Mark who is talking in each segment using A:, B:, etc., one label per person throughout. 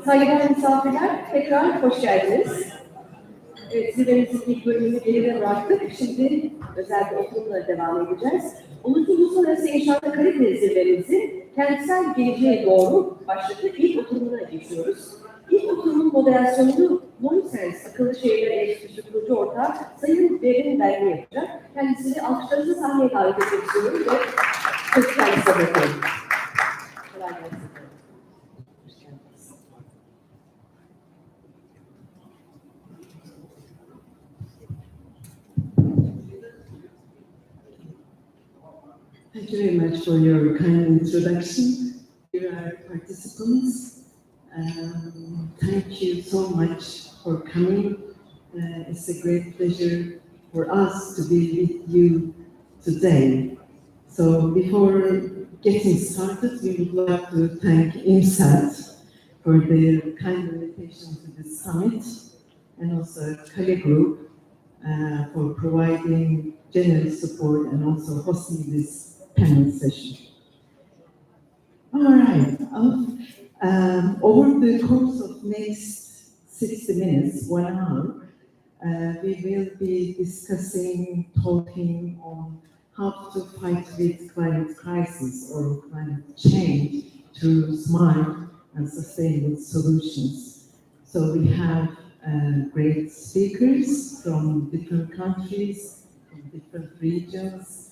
A: Saygıdeğer misafirler, tekrar hoş geldiniz. Evet, Zirvemizin ilk bölümünü geride bıraktık. Şimdi özel bir oturumla devam edeceğiz. 10. Uluslararası İnşaatta Kalite Zirvemizin Kentsel Geleceğe Doğru başlıklı ilk oturumuna geçiyoruz. İlk oturumun moderasyonunu Novusens Akıllı Şehirler Enstitüsü Kurucu Ortağı Sayın Berrin Benli yapacak. Kendisini alkışlarınızı sahneye davet etmek istiyorum ve söz kendisine bırakıyorum. Kolay gelsin.
B: Thank you very much for your kind introduction. Dear participants, thank you so much for coming. It's a great pleasure for us to be with you today. So before getting started, we would like to thank İnşaatta for their kind invitation to this summit, and also Kalite Group for providing generous support and also hosting this panel session. All right. Over the course of next 60 minutes, 1 hour, we will be discussing, talking on how to fight with climate crisis or climate change through smart and sustainable solutions. So we have great speakers from different countries, from different regions,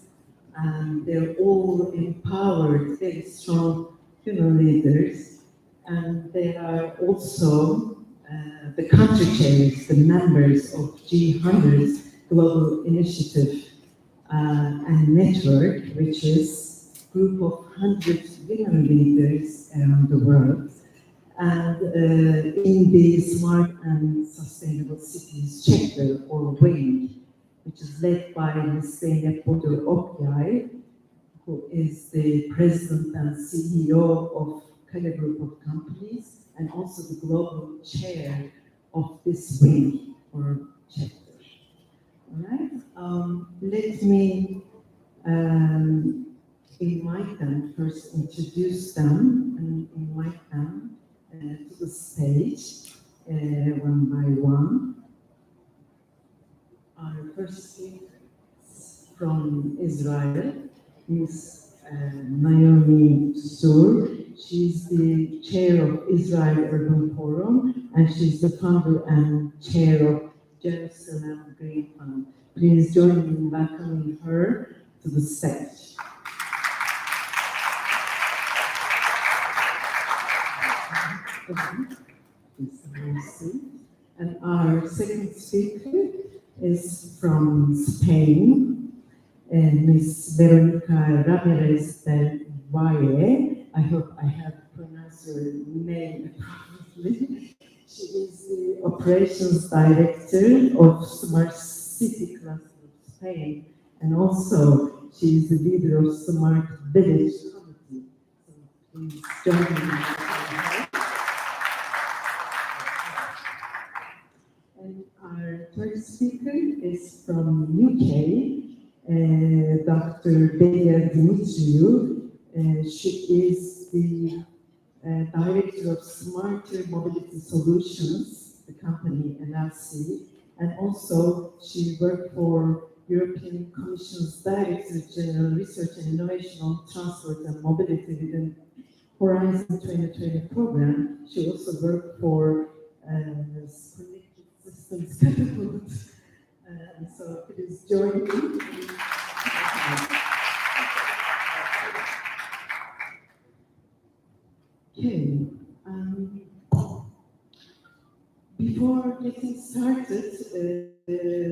B: and they're all empowered, very strong human leaders, and they are also the country chairs, the members of G100's global initiative and network, which is a group of 100 women leaders around the world. And in the Smart and Sustainable Cities chapter or wing, which is led by Ms. DOİ, who is the president and CEO of Kalite Group of Companies, and also the global chair of this wing or chapter. All right, let me invite them, first introduce them and invite them to the stage one by one. Our first speaker is from Israel, Ms. Naomi Tsur. She's the chair of Israel Urban Forum, and she's the founder and chair of Jerusalem Green Fund. Please join me in welcoming her to the stage. And our second speaker is from Spain, Ms. Veronica Ramirez del Valle. I hope I have pronounced your name appropriately. She is the Operations Director of Smart City Cluster of Spain, and also she is the leader of Smart Village Committee. So please join me. And our third speaker is from UK, Dr. Delia Dimitriou. She is the Director of Smarter Mobility Solutions, the company LLC, and also she worked for European Commission's Director General Research and Innovation on Transport and Mobility within Horizon 2020 program. She also worked for Connected Systems Catapult. So please join me. Okay. Before getting started,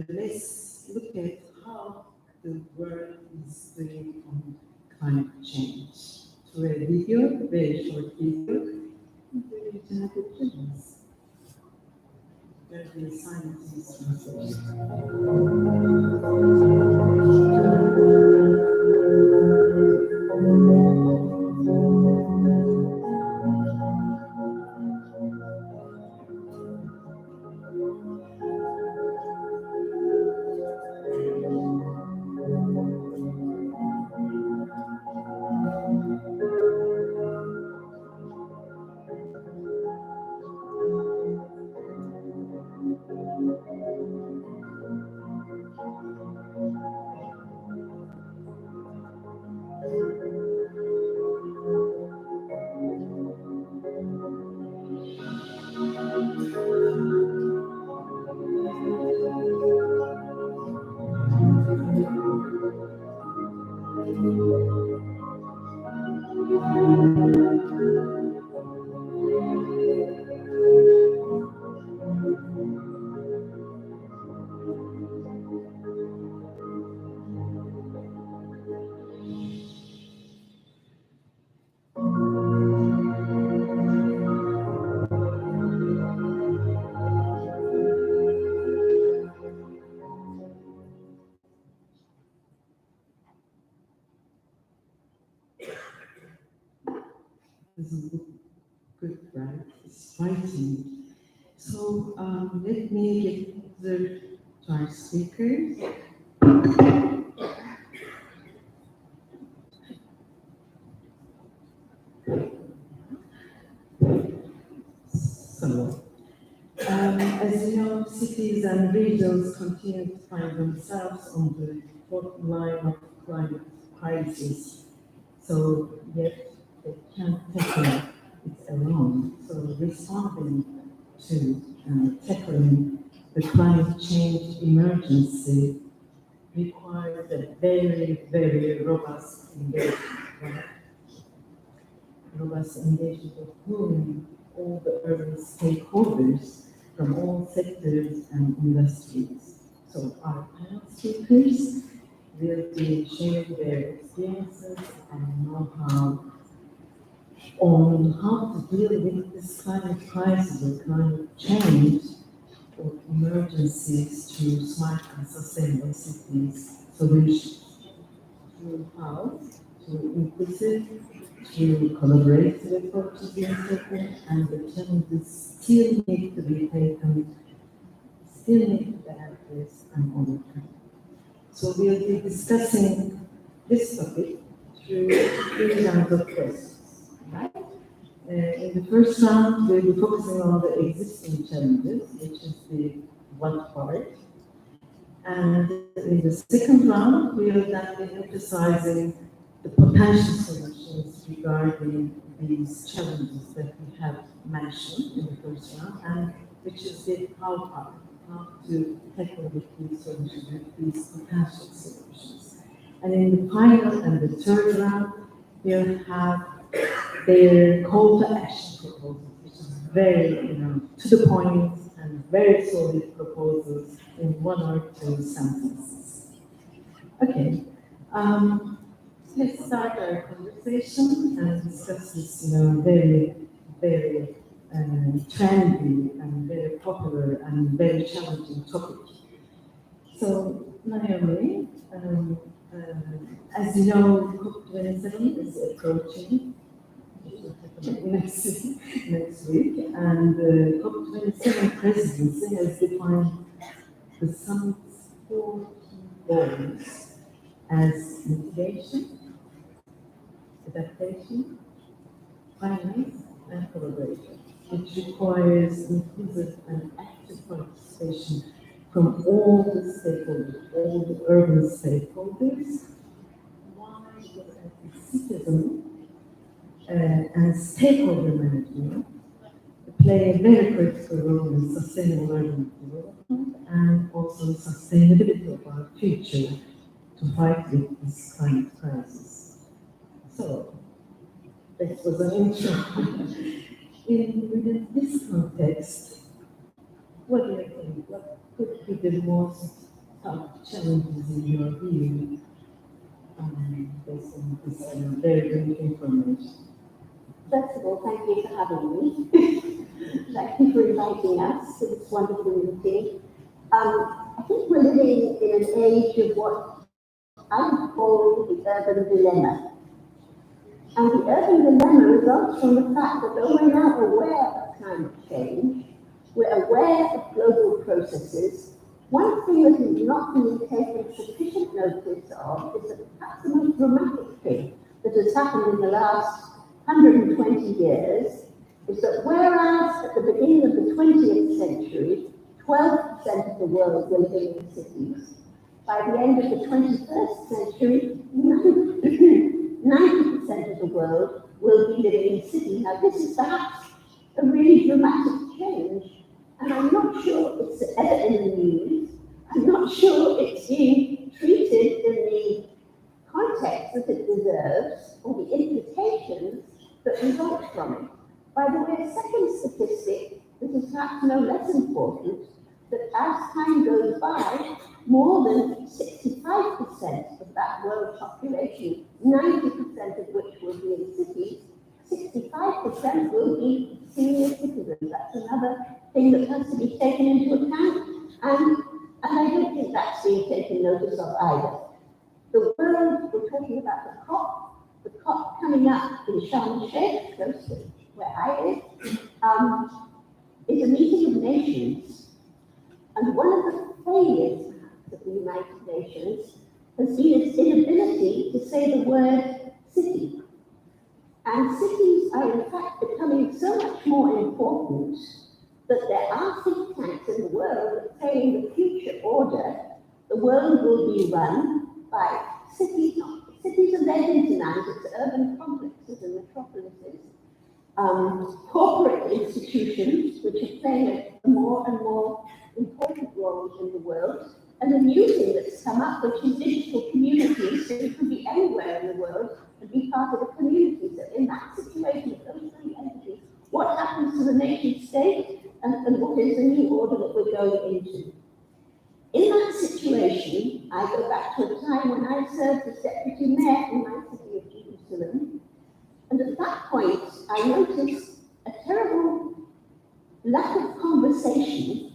B: let's look at how the world is doing on climate change. Through a video, very short video. There will be scientists. Doesn't look good, right? It's fighting. So let me get to our speakers. So, as you know, cities and regions continue to find themselves on the front line of climate crisis. So, yet they can't tackle it alone. So, responding to and tackling the climate change emergency requires a very, very robust engagement. Right? Robust engagement of whom all the urban stakeholders from all sectors and industries. So our panel speakers will be sharing their experiences and know-how on how to deal with this climate crisis or climate change or emergencies to smart and sustainable cities solutions. Through how to inclusive, to collaborative approaches being taken, and the challenges still need to be taken, still need to be addressed and overcome. So we'll be discussing this topic through three rounds of questions. Right? In the first round, we'll be focusing on the existing challenges, which is the what part. And in the second round, we'll then be emphasizing the potential solutions regarding these challenges that we have mentioned in the first round, and which is the how part, how to tackle with these solutions, with these potential solutions. And in the final and the third round, we'll have their call to action proposals, which is very, to the point and very solid proposals in one or two sentences. Okay, let's start our conversation and discuss this, very, very trendy and very popular and very challenging topic. So, Naomi, as you know, COP27 is approaching. It will happen next week, and the COP27 presidency has defined the summit's 4 key goals as mitigation, adaptation, finance, and collaboration, which requires inclusive and active participation from all the stakeholders, all the urban stakeholders, while the citizen and stakeholder management play a very critical role in sustainable urban development and also sustainability of our future to fight with this climate crisis. So, that was an intro. Within this context, what do you think? What could be the most tough challenges in your view based on this very good information?
C: First of all, thank you for having me. Thank you for inviting us to this wonderful meeting. I think we're living in an age of what I would call the urban dilemma. And the urban dilemma results from the fact that though we're now aware of climate change, we're aware of global processes, one thing that is not being taken sufficient notice of is that perhaps the most dramatic thing that has happened in the last 120 years is that whereas at the beginning of the 20th century, 12% of the world were living in cities, by the end of the 21st century, 90% of the world will be living in cities. Now, this is perhaps a really dramatic change, and I'm not sure it's ever in the news. I'm not sure it's being treated a second statistic that is perhaps no less important, that as time goes by, more than 65% of that world population, 90% of which will be in cities, 65% will be senior citizens. That's another thing that has to be taken into account, and I don't think that's being taken notice of either. The world, we're talking about the COP coming up in Sharm el-Sheikh, close to where I live, is a meeting of nations. And one of the failures of the United Nations has been its inability to say the word city. And cities are in fact becoming so much more important that there are think tanks in the world that say in the future order, the world will be run by cities, cities are their hinterlands, it's urban complexes and metropolises, corporate institutions, which are playing a more and more important role in the world, and a new thing that's come up, which is digital communities, so you could be anywhere in the world and be part of a community. So in that situation, of those three entities, what happens to the nation state, and what is the new order that we're going into? In that situation, I go back to a time when I served as deputy mayor in my city of Jerusalem, and at that point, I noticed a terrible lack of conversation,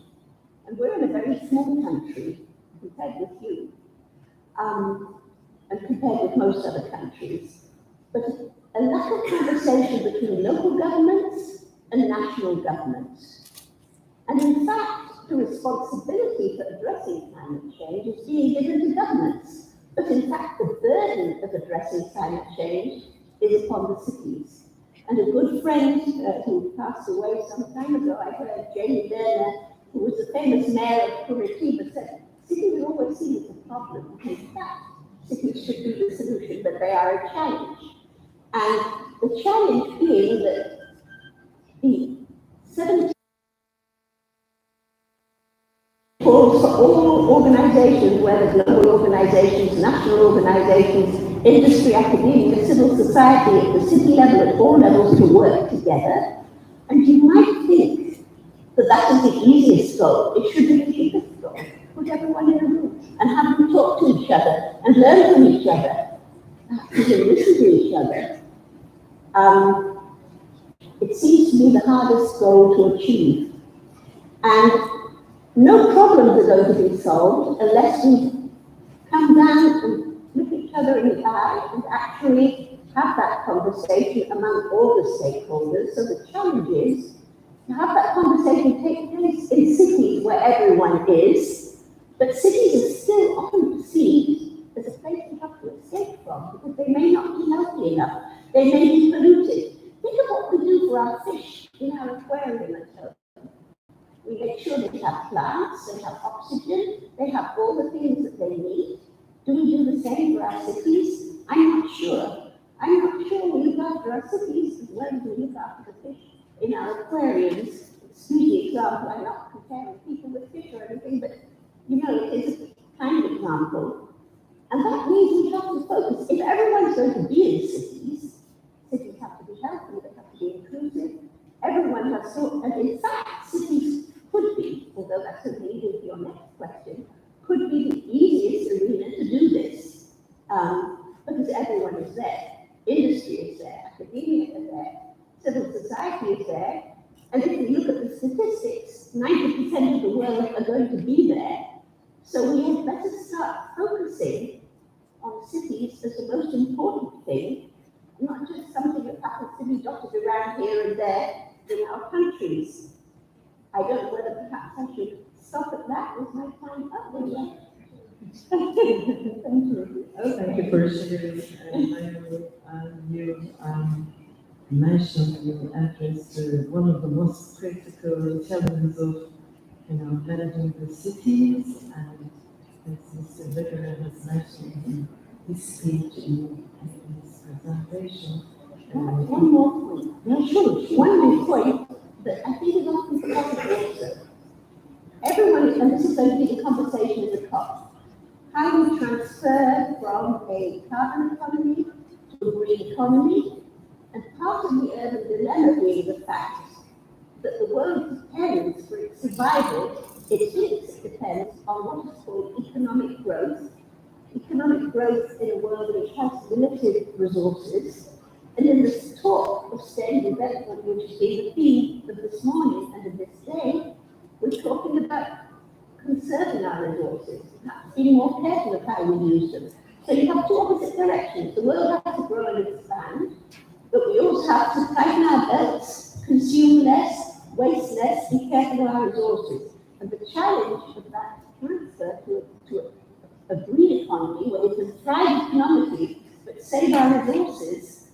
C: and we're in a very small country compared with you, and compared with most other countries, but a lack of conversation between local governments and national governments. And in fact, the responsibility for addressing climate change is being given to governments, but in fact, the burden of addressing climate change is upon the cities. And a good friend who passed away some time ago, I heard Jamie Lerner, who was the famous mayor of Kurucu, said, cities are always seen as a problem. In fact, cities should be the solution, but they are a challenge. And the challenge being that the 70 calls for all organizations, whether global organizations, national organizations, industry, academia, civil society, at the city level, at all levels, to work together. And you might think that that is the easiest goal. It should be the cheapest goal. Put everyone in a room and have them talk to each other and learn from each other, and listen to each other. It seems to be the hardest goal to achieve. And no problems are going to be solved unless we come down and look each other in the eye and actually have that conversation among all the stakeholders. So the challenge is to have that conversation take place in cities where everyone is, but cities are still often perceived as a place you have to escape from because they may not be healthy enough, they may be polluted. Think of what we do for our fish in our aquarium at home. We make sure they have plants, they have oxygen, they have all the things that they need. Do we do the same for our cities? I'm not sure. I'm not sure we look after our cities as well as we look after the fish in our aquariums. Excuse the example, I'm not comparing people with fish or anything, but you know, it is a kind of example. And that means we have to focus. If everyone's going to be in cities, cities have to be healthy, they have to be inclusive. Everyone has so, and in fact, cities could be, although that's something to do with your next question, could be the easiest arena to do this, because everyone is there. Industry is there, academia is there, civil society is there, and if we look at the statistics, 90% of the world are going to be there. So we had better start focusing on cities as the most important thing, not just something that happens to be dotted around here and there in our countries. I don't know whether perhaps I should stop at that. Is my time up? Thank you.
B: Oh, thank you for sharing. You mentioned you addressed one of the most critical challenges of managing the cities, and as Mr. Berrin has mentioned in his speech in his presentation.
C: One more point. No, sure. One more point that I think is often forgotten also. Everyone, and this is going to be the conversation in the COP, how we transfer from a carbon economy to a green economy, and part of the urban dilemma being the fact that the world depends for its survival, it depends on what is called economic growth. Economic growth in a world which has limited resources. And in this talk of sustainable development, which has been the theme of this morning and of this day, we're talking about conserving our resources, perhaps being more careful of how we use them. So you have two opposite directions. The world has to grow and expand, but we also have to tighten our belts, consume less, waste less, be careful of our resources. And the challenge of that transfer to a green economy where we can thrive economically but save our resources,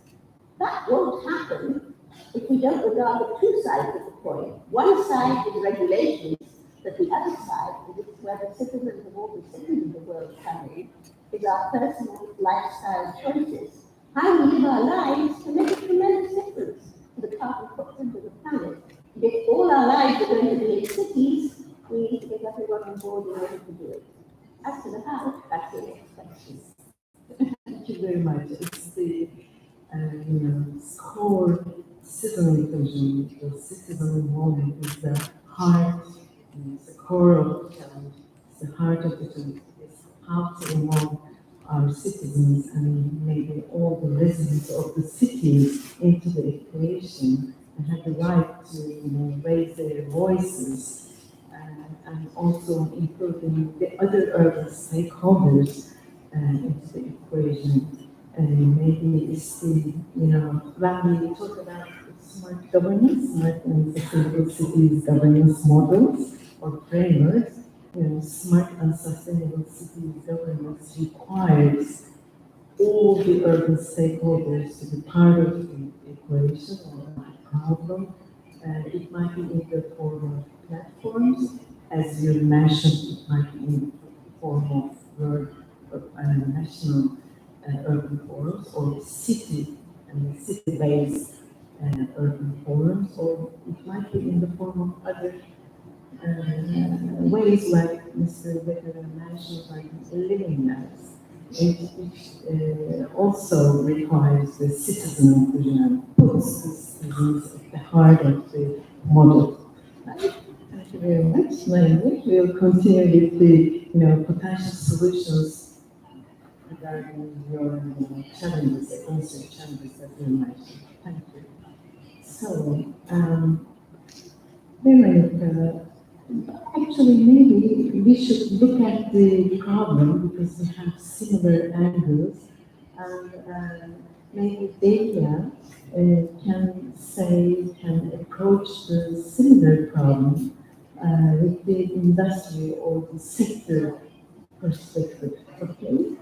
C: that won't happen if we don't regard the two sides of the coin. One side is regulations, but the other side, and this is where the citizens of all the cities of the world come in, is our personal lifestyle choices. How we live our lives can make a tremendous difference to the carbon footprint of the planet. And if all our lives are going to be in cities, we need to get everyone on board in order to do it. As to the how, that's the next question.
B: Thank you very much. It's the core citizen inclusion, the citizen involvement is the heart, it's the core of the challenge, it's the heart of the challenge. It's how to involve our citizens and maybe all the residents of the cities into the equation and have the right to raise their voices and also including the other urban stakeholders into the equation. And maybe it's the, when we talk about smart governance, smart and sustainable cities governance models or frameworks, smart and sustainable cities governance requires all the urban stakeholders to be part of the equation or the problem. It might be in the form of platforms, as you mentioned, it might be in the form of world national urban forums or city-based urban forums, or it might be in the form of other ways like Mr. Becker mentioned, like living labs, which also requires the citizen inclusion and puts the citizens at the heart of the model. Thank you very much, Naomi. We'll continue with the potential solutions regarding your challenges, against your challenges that you mentioned. Thank you. So, Berrin, actually, maybe we should look at the problem because we have similar angles, and maybe Delia can approach the similar problem with the industry or the sector perspective. Okay.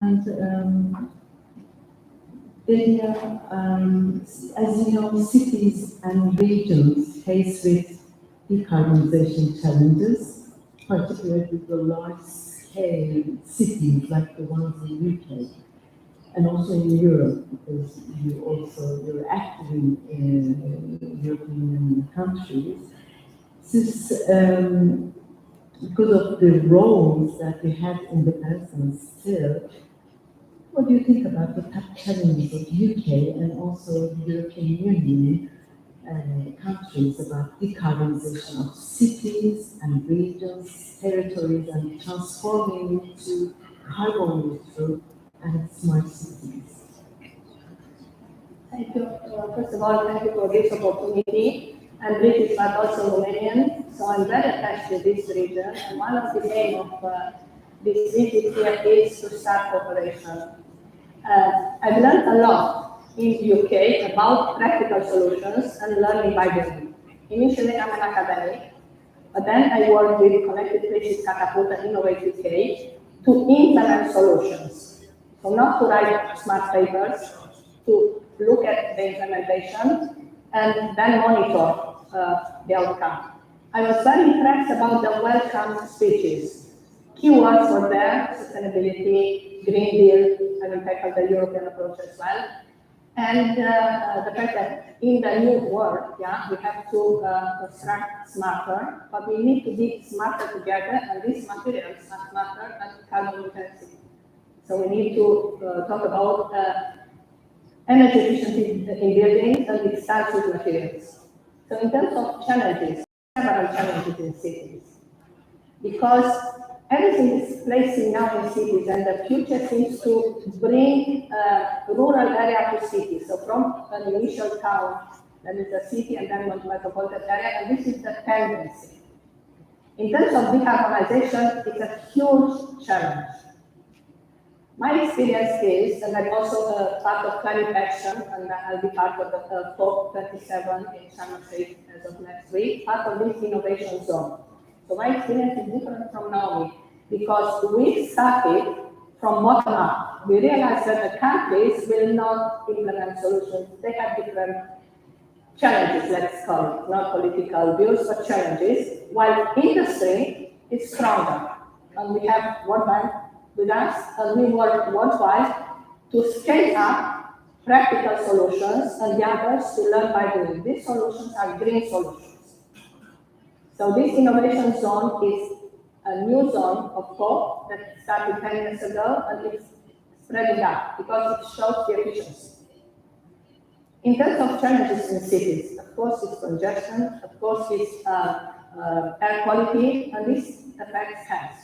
B: As you know, cities and regions face with decarbonization challenges, particularly the large-scale cities like the ones in UK, and also in Europe, because you're active in European countries. Since because of the roles that we have in the past and still, what do you think about the top challenges of UK and also the European Union countries about decarbonization of cities and regions, territories, and transforming into carbon neutral and smart cities?
D: Thank you. First of all, thank you for this opportunity. I'm British but also Romanian, so I'm very attached to this region. And one of the aims of this visit here is to start cooperation. I've learned a lot in the UK about practical solutions and learning by doing. Initially, I'm an academic, but then I worked with Connected Places Catapult and Innovate UK to implement solutions. So not to write smart papers, to look at the implementation and then monitor the outcome. I was very impressed about the welcome speeches. Keywords were there: sustainability, Green Deal. I will tackle the European approach as well. And the fact that in the new world, we have to construct smarter, but we need to be smarter together, and these materials are smarter and carbon intensive. So we need to talk about energy efficiency in buildings, and it starts with materials. So in terms of challenges, several challenges in cities, because everything is placing now in cities, and the future seems to bring rural area to cities. So from an initial town, that is a city, and then one metropolitan area, and this is the tendency. In terms of decarbonization, it's a huge challenge. My experience is, and I'm also part of climate action, and I'll be part of the COP27 in Sharm el-Sheikh as of next week, part of this innovation zone. So my experience is different from Naomi, because we started from bottom up. We realized that the countries will not implement solutions. They have different challenges, let's call it, not political views, but challenges, while industry is stronger. And we have World Bank with us, and we work worldwide to scale up practical solutions, and the others to learn by doing. These solutions are green solutions. So this innovation zone is a new zone of COP that started 10 years ago, and it's spreading out because it shows the efficiency. In terms of challenges in cities, of course, it's congestion, of course, it's air quality, and this affects health.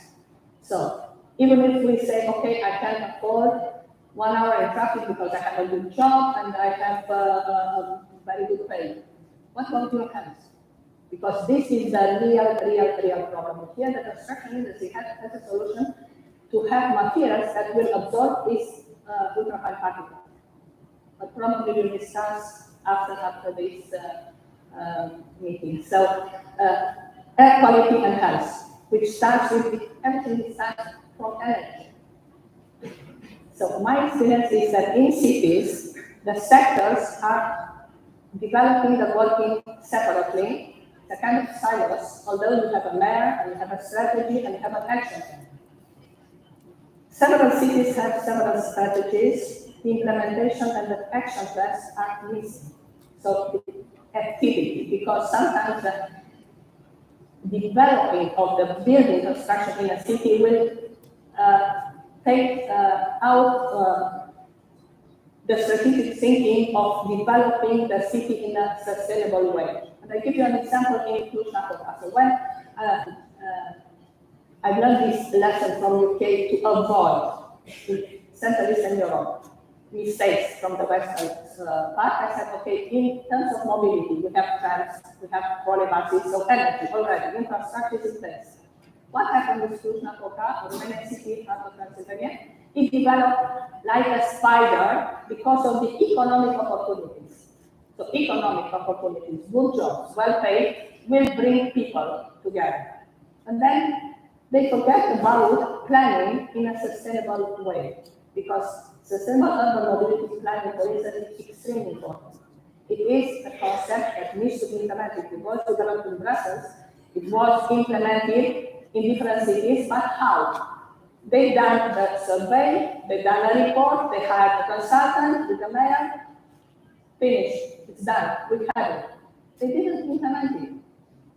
D: So even if we say, okay, I can afford 1 hour in traffic because I have a good job and I have a very good pay, what about your health? Because this is the real problem. Here, the construction industry has a solution to have materials that will absorb this ultrafine particles. But probably we'll discuss after this meeting. So, air quality and health, which starts with everything starts from energy. So my experience is that in cities, the sectors are developing and working separately, the kind of silos, although you have a mayor and you have a strategy and you have an action plan. Several cities have several strategies. The implementation and the action plans are missing. So the activity, because sometimes the developing of the building construction in a city will take out the strategic thinking of developing the city in a sustainable way. And I give you an example in Cluj-Napoca. So when I learned this lesson from UK to avoid in Central Eastern Europe mistakes from the Western part, I said, okay, in terms of mobility, we have trams, we have trolleybuses, so energy already, infrastructure is in place. What happened with Cluj-Napoca, a Romanian city part of Pennsylvania? It developed like a spider because of the economic opportunities. So economic opportunities, good jobs, well paid, will bring people together. And then they forget about planning in a sustainable way, because sustainable urban mobility planning, for instance, is extremely important. It is a concept that needs to be implemented. It was developed in Brussels, it was implemented in different cities, but how? They done the survey, they done a report, they hired a consultant with the mayor, finished, it's done, we have it. They didn't implement it.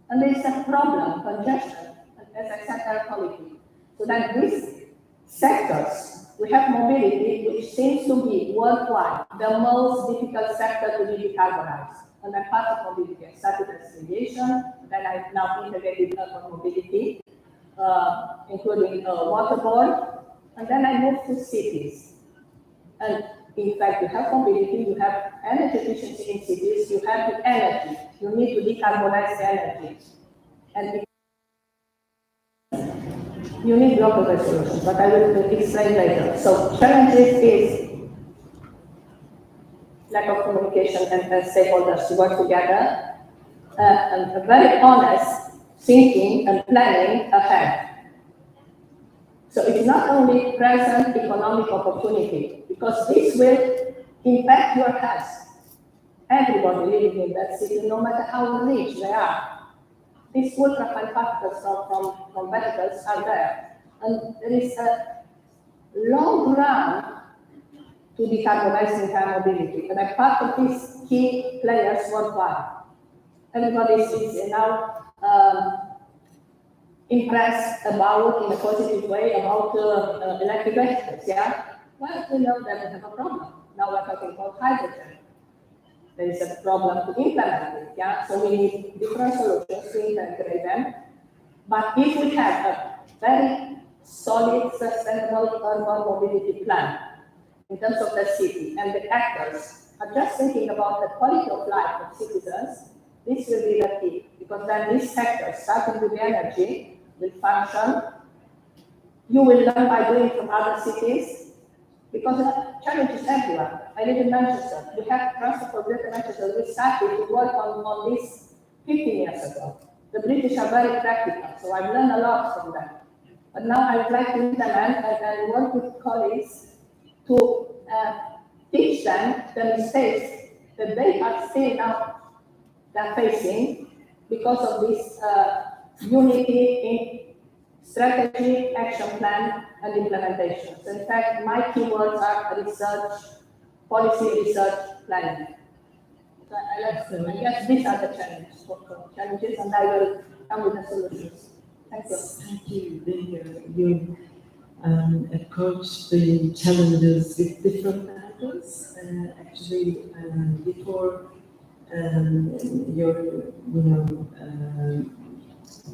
D: And there is a problem, congestion, and as I said, air quality. So that these sectors, we have mobility, which seems to be worldwide the most difficult sector to be decarbonized. And I'm part of mobility. I started as aviation, then I now integrated urban mobility, including waterborne, and then I moved to cities. And in fact, you have mobility, you have energy efficiency in cities, you have the energy. You need to decarbonize the energy. And you need local solutions, but I will explain later. So challenges is lack of communication and stakeholders to work together, and a very honest thinking and planning ahead. So it's not only present economic opportunity, because this will impact your health. Everybody living in that city, no matter how rich they are, these ultrafine particles from competitors are there. And there is a long run to decarbonize entire mobility. And I'm part of these key players worldwide. Everybody is now impressed about, in a positive way, about electric vehicles, yeah? Well, we know that we have a problem. Now we're talking about hydrogen. there is a problem to implement it. Yeah, so we need different solutions to integrate them. But if we have a very solid, sustainable urban mobility plan in terms of the city and the actors are just thinking about the quality of life of citizens, this will be the key, because then these sectors, starting with the energy, will function. You will learn by doing from other cities, because the challenge is everywhere. I live in Manchester. We have transport for Greater Manchester. We started to work on this 15 years ago. The British are very practical, so I've learned a lot from them. But now I would like to implement and work with colleagues to teach them the mistakes that they are still now they're facing because of this unity in strategy, action plan, and implementation. So in fact, my keywords are research, policy research, planning. So I guess these are the challenges, and I will come with the solutions. Thank you.
B: Thank you. You approach the challenges with different angles. Actually, before your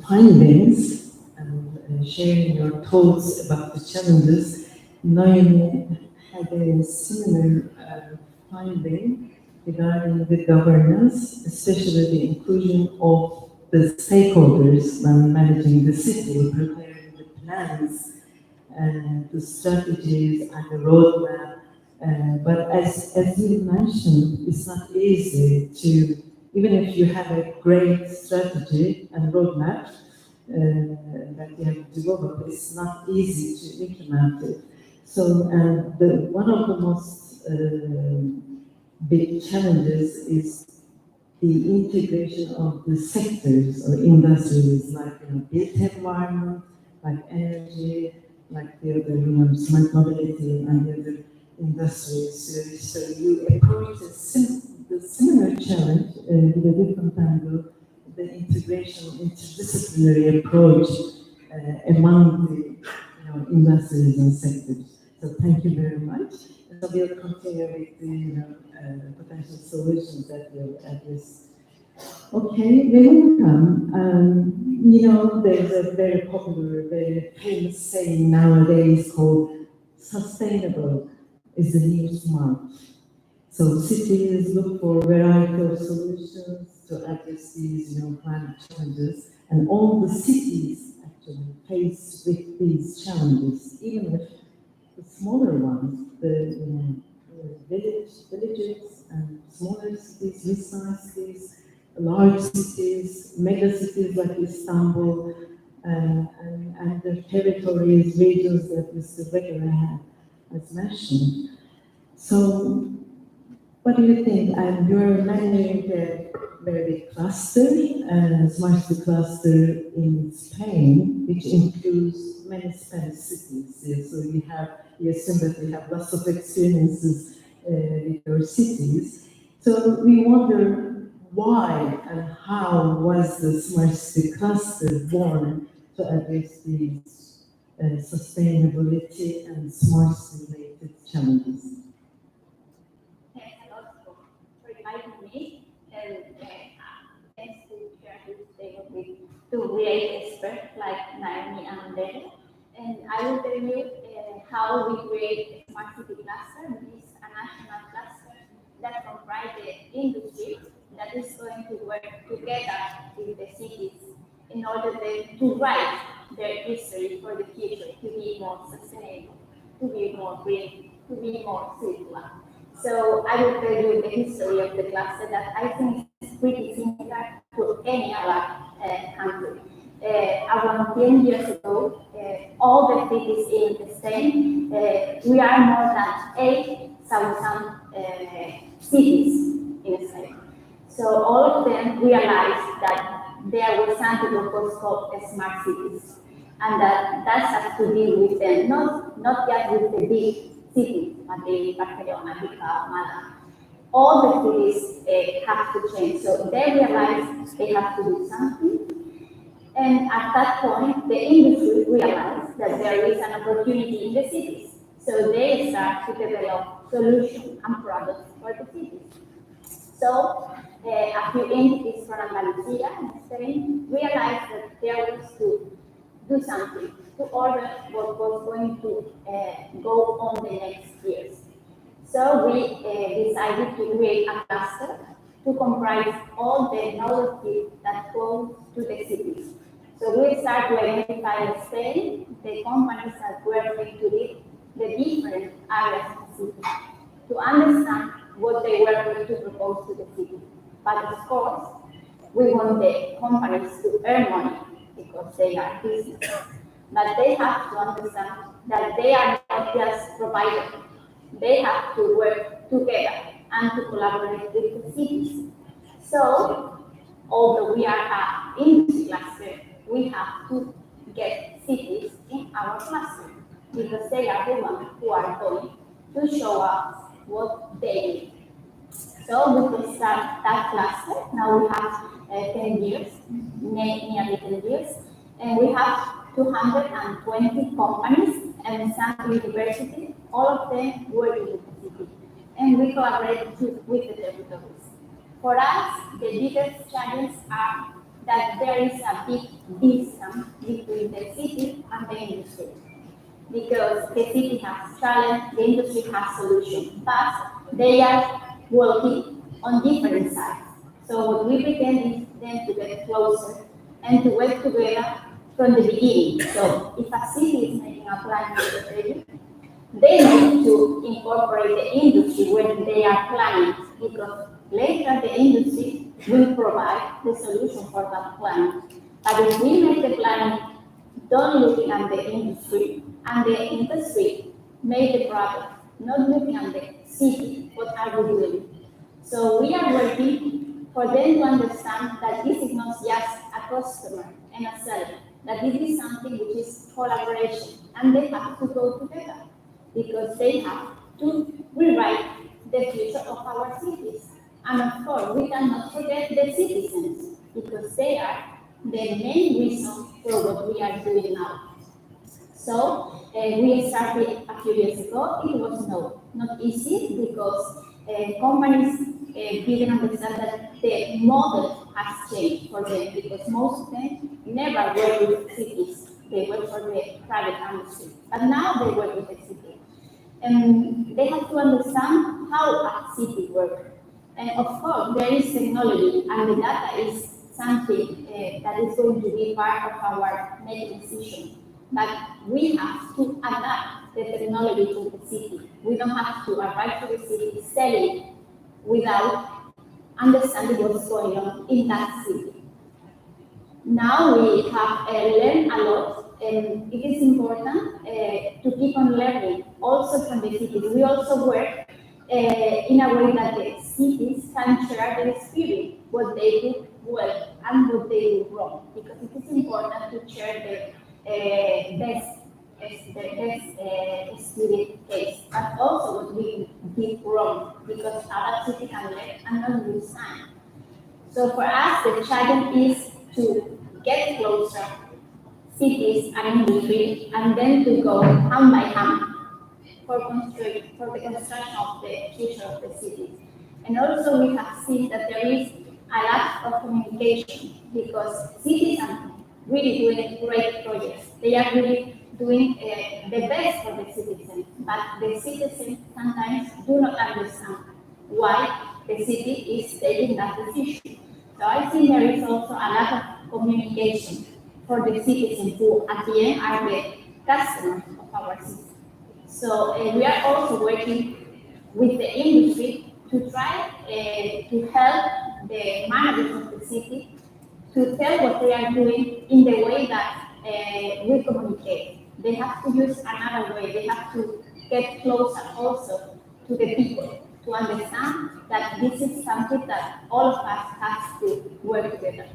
B: findings and sharing your thoughts about the challenges, Naomi had a similar finding regarding the governance, especially the inclusion of the stakeholders when managing the city, preparing the plans, the strategies and the roadmap. But as you mentioned, it's not easy to, even if you have a great strategy and roadmap that you have developed, it's not easy to implement it. So one of the most big challenges is the integration of the sectors or industries like built environment, like energy, like the other smart mobility and the other industries. So you approach the similar challenge with a different angle, the integration, interdisciplinary approach among the industries and sectors. So thank you very much. So we'll continue with the potential solutions that we'll address. Okay, welcome. There's a very popular, very famous saying nowadays called sustainable is the new smart. So cities look for a variety of solutions to address these climate challenges, and all the cities actually face with these challenges, even if the smaller ones, the villages and smaller cities, mid-sized cities, large cities, mega cities like Istanbul, and the territories, regions that Mr. Becker has mentioned. So, what do you think? You're managing a very big cluster, smart city cluster in Spain, which includes many Spanish cities. So you assume that you have lots of experiences with your cities. So we wonder why and how was the smart city cluster born to address these sustainability and smart related challenges?
E: Thanks a lot for inviting me, and thanks to share this day with two great experts like Naomi and Berrin. And I will tell you how we create a smart city cluster. This is a national cluster that comprises the industry that is going to work together with the cities in order to write their history for the future, to be more sustainable, to be more green, to be more circular. So I will tell you the history of the cluster that I think is pretty similar to any other country. Around 10 years ago, all the cities in Spain, we are more than 8,000 cities in Spain. So all of them realized that there was something that was called smart cities, and that has to do with them, not just with the big cities, Madrid, Barcelona, Bilbao, Málaga. All the cities have to change. So they realized they have to do something. And at that point, the industry realized that there is an opportunity in the cities. So they start to develop solutions and products for the cities. So a few entities from Andalusia and Spain realized that there was to do something to order what was going to go on the next years. So we decided to create a cluster to comprise all the knowledge that goes to the cities. So we start to identify in Spain the companies that were going to lead the different areas of the city to understand what they were going to propose to the city. But of course, we want the companies to earn money because they are business. But they have to understand that they are not just providers. They have to work together and to collaborate with the cities. So, although we are an industry cluster, we have to get cities in our cluster because they are the ones who are going to show us what they need. So we can start that cluster. Now we have 10 years, nearly 10 years, and we have 220 companies and some universities, all of them working with the city. And we collaborate with the territories. For us, the biggest challenges are that there is a big distance between the city and the industry. Because the city has challenge, the industry has solution, but they are working on different sides. So what we pretend is then to get closer and to work together from the beginning. So if a city is making a plan for the area, they need to incorporate the industry when they are planning, because later the industry will provide the solution for that plan. But if we make the planning, don't looking at the industry, and the industry made the product, not looking at the city, what are we doing? So we are working for them to understand that this is not just a customer and a seller, that this is something which is collaboration, and they have to go together because they have to rewrite the future of our cities. And of course, we cannot forget the citizens because they are the main reason for what we are doing now. So we started a few years ago. It was not easy because companies didn't understand that the model has changed for them because most of them never work with cities. They work for the private industry. But now they work with the city. And they have to understand how a city works. And of course, there is technology, and the data is something that is going to be part of our making decision. But we have to adapt the technology to the city. We don't have to arrive to the city selling without understanding what's going on in that city. Now we have learned a lot, and it is important to keep on learning also from the cities. We also work in a way that the cities can share their experience, what they do well and what they do wrong, because it is important to share the best experience case, but also what we did wrong, because other cities can learn and not lose time. So for us, the challenge is to get closer cities and industry, and then to go hand by hand for the construction of the future of the city. And also we have seen that there is a lack of communication because cities are really doing great projects. They are really doing the best for the citizens, but the citizens sometimes do not understand why the city is taking that decision. So I think there is also a lack of communication for the citizens who at the end are the customers of our city. So we are also working with the industry to try to help the managers of the city to tell what they are doing in the way that we communicate. They have to use another way. They have to get closer also to the people to understand that this is something that all of us have to work together.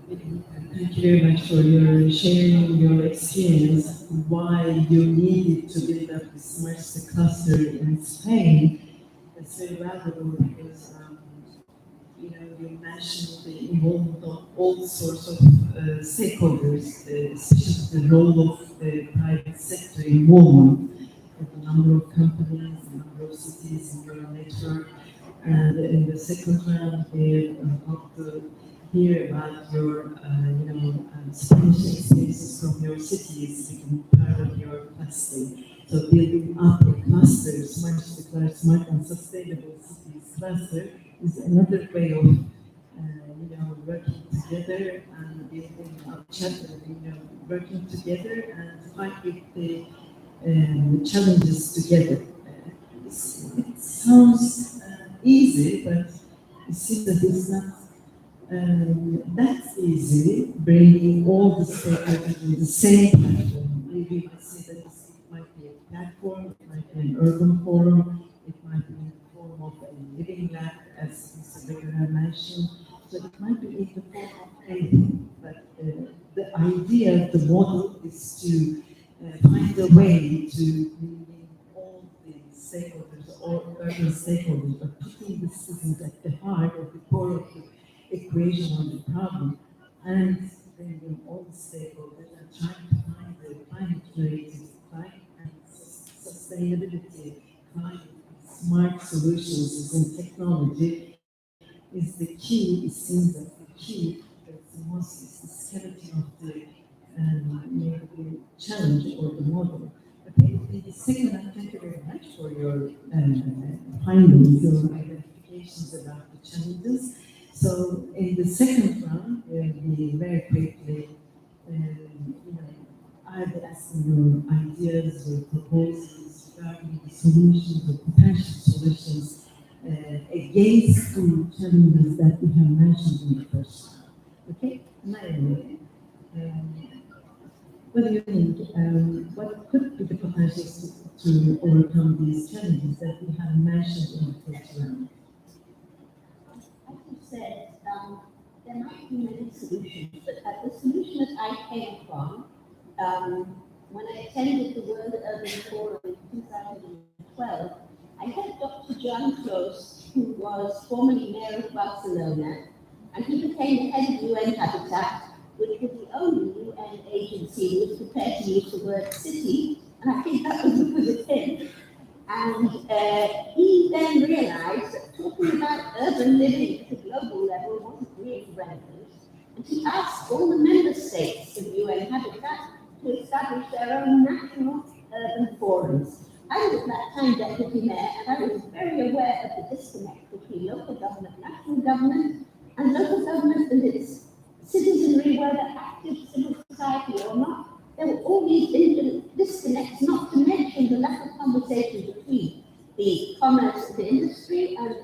B: Thank you very much for your sharing your experience, why you needed to build up this master cluster in Spain. It's very valuable because you mentioned the involvement of all sorts of stakeholders, especially the role of the private sector involvement, the number of companies, the number of of cities in your network. And in the second round, we hope to hear about your, Spanish experiences from your cities becoming part of your clustering. So building up a cluster, smart and sustainable cities cluster is another way of, working together and building up working together and fight with the challenges together. It sounds easy, but it seems that it's not that easy, bringing all the stakeholders in the same platform. Maybe you can say that it might be a platform, it might be an urban forum, it might be in the form of a living lab, as Mr. Berrin mentioned. So it might be in the form of anything, but the idea, the model is to find a way to bring in all the stakeholders, all urban stakeholders, but putting the citizens at the heart of the core of the equation of the problem, and bringing all the stakeholders and trying to find the climate-related, climate and sustainability, climate, smart solutions in technology is the key. It seems that the key, that's the most, is the skeleton of the challenge or the model. Okay, the second, and thank you very much for your findings or identifications about the challenges. So in the second round, we very quickly, I'll be asking your ideas or proposals regarding the solutions or potential solutions against the challenges that we have mentioned in the first round. Okay, Naomi, what do you think? What could be the potentials to overcome these challenges that we have mentioned in the first round?
C: As you said, there might be many solutions, but the solution that I came from when I attended the World Urban Forum in 2012, I had Dr. John Close, who was formerly mayor of Barcelona, and he became the head of UN Habitat, which was the only UN agency that was prepared to use the word city, and I think that was because of him. And he then realized that talking about urban living at a global level wasn't really relevant, and he asked all the member states of UN Habitat to establish their own national urban forums. I was at that time deputy mayor, and I was very aware of the disconnect between local government, national government, and local government and its citizenry, whether active civil society or not. There were all these disconnects, not to mention the lack of conversation between the commerce and the industry and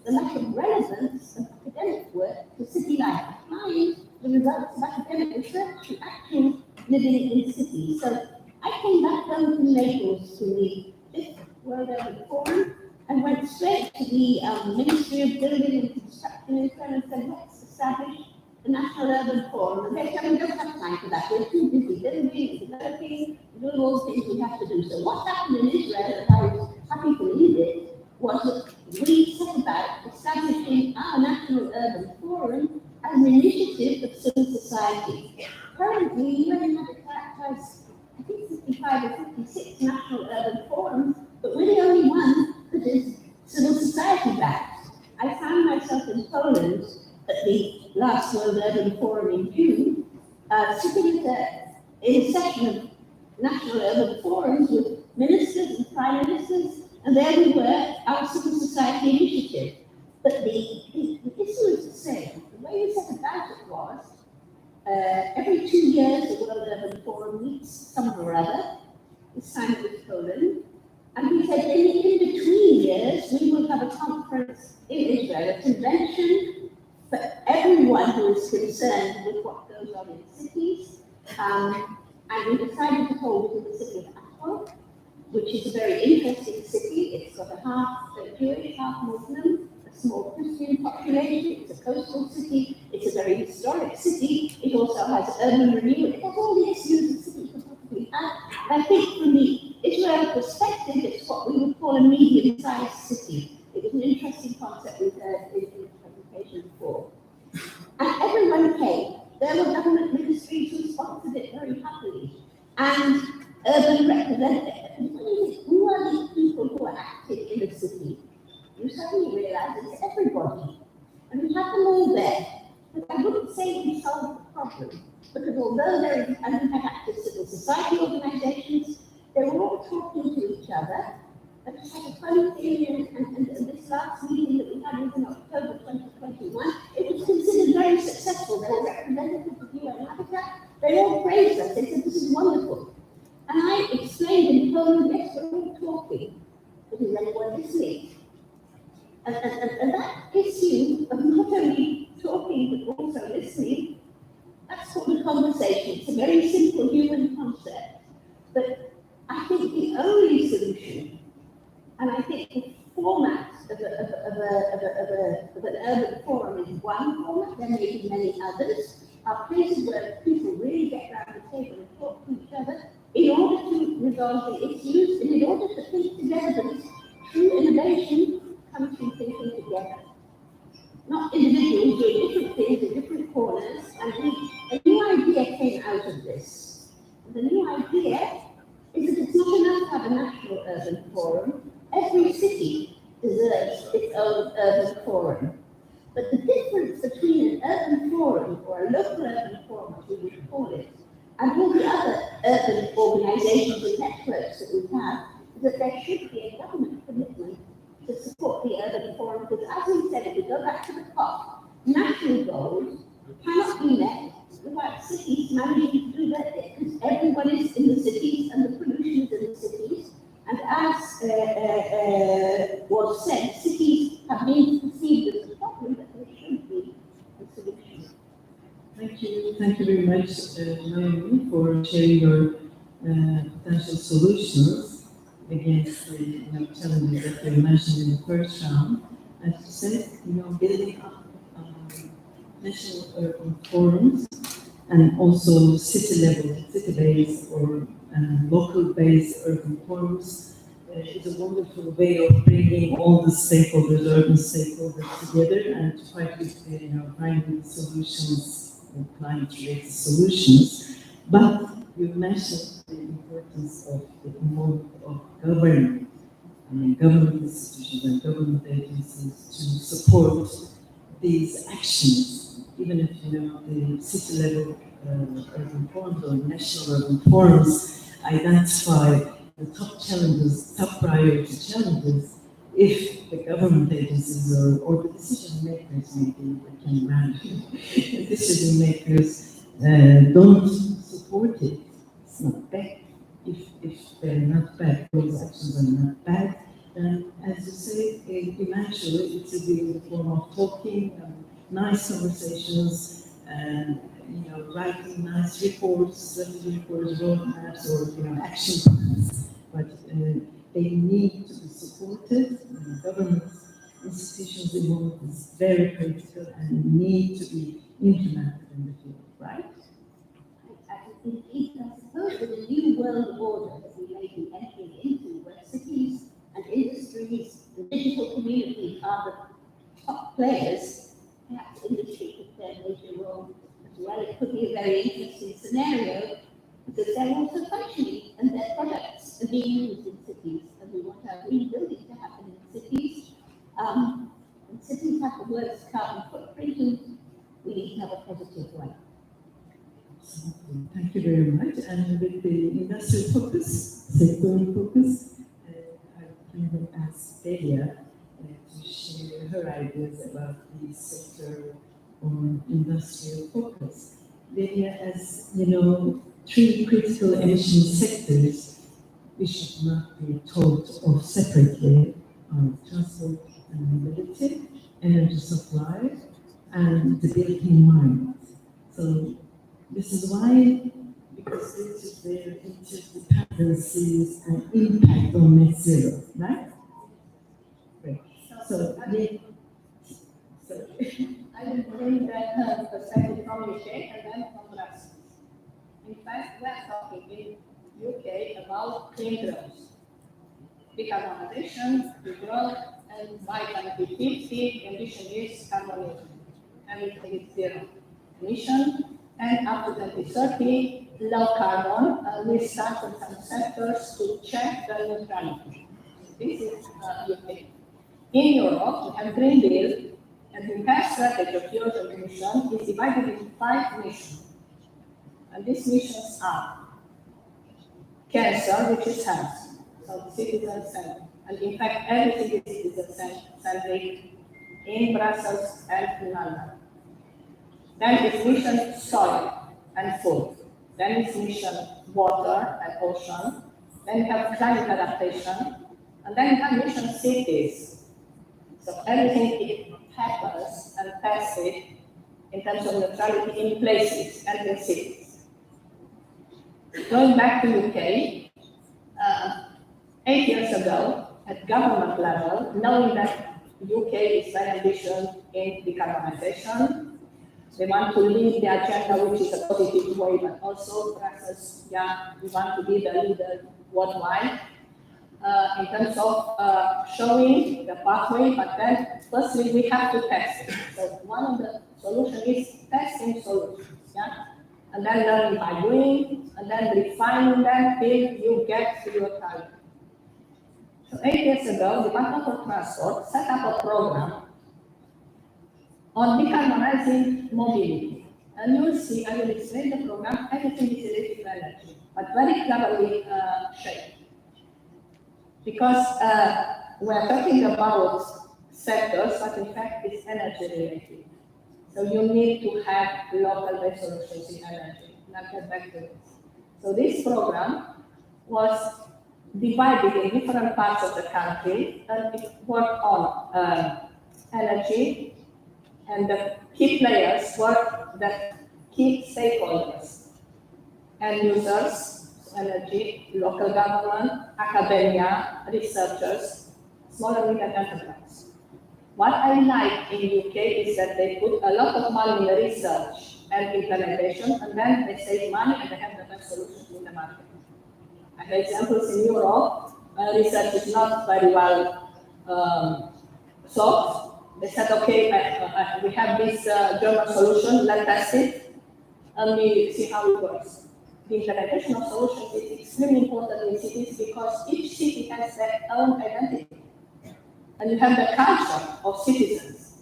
C: the lack of relevance of academic work to city life, applying the results of academic research to actual living in cities. So I came back home from Naples to the 5th World Urban Forum and went straight to the Ministry of Building and Construction in Israel and said, let's establish the National Urban Forum. And they said, we don't have time for that. We're too busy building, developing, doing all the things we have to do. So what happened in Israel, and I was happy to lead it, was that we set about establishing our National Urban Forum as an initiative of civil society. Currently, UN Habitat has, I think, 55 or 56 national urban forums, but we're the only one that is civil society backed. I found myself in Poland at the last World Urban Forum in June, sitting in a session of national urban forums with ministers and prime ministers, and there we were, our civil society initiative. But the issue is the same. The way we set about it was, every 2 years, the World Urban Forum meets somewhere or other. This time it was Poland. And we said, in between years, we will have a conference in Israel, a convention for everyone who is concerned with what goes on in cities. And we decided to hold it in the city of Akko, which is a very interesting city. It's got a half Jewish, half Muslim, a small Christian population. It's a coastal city. It's a very historic city. It also has urban renewal. It has all the issues the city could possibly have. And I think from the Israel perspective, it's what we would call a medium-sized city. It was an interesting concept we've heard in the presentation before. And everyone came. There were government ministries who sponsored it very happily. And urban representatives. who are these people who are active in the city, you suddenly realize it's everybody. And we have them all there. But I wouldn't say we solved the problem, because although there is, and we have active civil society organizations, they were all talking to each other. I just had a funny feeling, and this last meeting that we had was in October 2021, it was considered very successful. There were representatives of UN Habitat, they all praised us, they said this is wonderful. And I explained in Poland, yes, we're all talking, but is anyone listening? And that issue of not only talking but also listening, that's called a conversation. It's a very simple human concept. But I think the only solution, and I think the format of an urban forum is one format, there may be many others, are places where people really get around the table and talk to each other in order to resolve the issues and in order to think together, because true innovation comes from thinking together. Not individuals doing different things in different corners, and a new idea came out of this. The new idea is that it's not enough to have a national urban forum. Every city deserves its own urban forum. But the difference between an urban forum or a local urban forum, as we would call it, and all the other urban organizations and networks that we have, is that there should be a government commitment to support the urban forum, because as we said, if we go back to the top, national goals cannot be met without cities managing to do that, because everyone is in the cities and the pollution is in the cities. And as was said, cities have been perceived as a problem, but they should be a solution.
B: Thank you very much, Naomi, for sharing your potential solutions against the challenges that you mentioned in the first round. As you said, building up national urban forums and also city-based or local-based urban forums is a wonderful way of bringing all the stakeholders, urban stakeholders together and to try to find solutions, climate-related solutions. But you mentioned the importance of the involvement of government institutions and government agencies to support these actions, even if the city-level urban forums or national urban forums identify the top challenges, top priority challenges. If the government agencies or the decision makers, maybe we can imagine, the decision makers don't support it, it's not bad. If they're not bad, those actions are not bad, then as you say, eventually it will be in the form of talking, nice conversations, and writing nice reports, strategy reports, roadmaps, or action plans. But they need to be supported. Government institutions involved is very critical and need to be implemented in the field, right?
C: I suppose with the new world order that we may be entering into, where cities and industries and digital communities are the top players, perhaps industry could play a major role as well. It could be a very interesting scenario, because they're also functioning and their products are being used in cities, and we want our rebuilding to happen in cities. And cities have the worst carbon footprint, and we need to have a positive one.
B: Thank you very much. And with the industrial focus, sectoral focus, I kind of asked Delia to share her ideas about the sector or industrial focus. Delia, as you know, 3 critical emission sectors we should not be taught of separately are transport and mobility, energy supply, and the built environment. So this is why, because this is their interdependencies and impact on net zero, right? Great. So
D: I will bring that perspective from Yeşil and then from Russ. In fact, we are talking in UK about clean growth, decarbonization, growth, and by 2050, the ambition is carbon neutral. Everything is zero emission, and up to 2030, low carbon, we start with some sectors to check the neutrality. This is UK. In Europe, we have Green Deal, and the past strategy of European Commission is divided into 5 missions. And these missions are Kentsel, which is health, so citizen-centered. And in fact, everything is citizen-centric in Brussels and in London. Then is mission soil and food. Then is mission water and ocean. Then we have climate adaptation. And then we have mission cities. So everything happens and passes in terms of neutrality in places and in cities. Going back to UK, 8 years ago, at government level, knowing that UK is very ambitious in decarbonization, they want to lead the agenda, which is a positive way, but also perhaps, we want to be the leader worldwide in terms of showing the pathway, but then firstly we have to test it. So one of the solutions is testing solutions, and then learning by doing, and then refining them till you get to your target. So 8 years ago, the Department for Transport set up a program on decarbonizing mobility. And you'll see, I will explain the program, everything is related to energy, but very cleverly shaped. Because we're talking about sectors, but in fact it's energy related. So you need to have local-based solutions in energy. And I'll get back to this. So this program was divided in different parts of the country, and it worked on energy, and the key players were the key stakeholders, end users, energy, local government, academia, researchers, small and medium enterprise. What I like in UK is that they put a lot of money in the research and implementation, and then they save money and they have the best solutions in the market. I have examples in Europe, research is not very well solved. They said, okay, we have this German solution, let's test it, and we see how it works. The implementation of solutions is extremely important in cities because each city has their own identity. And you have the culture of citizens.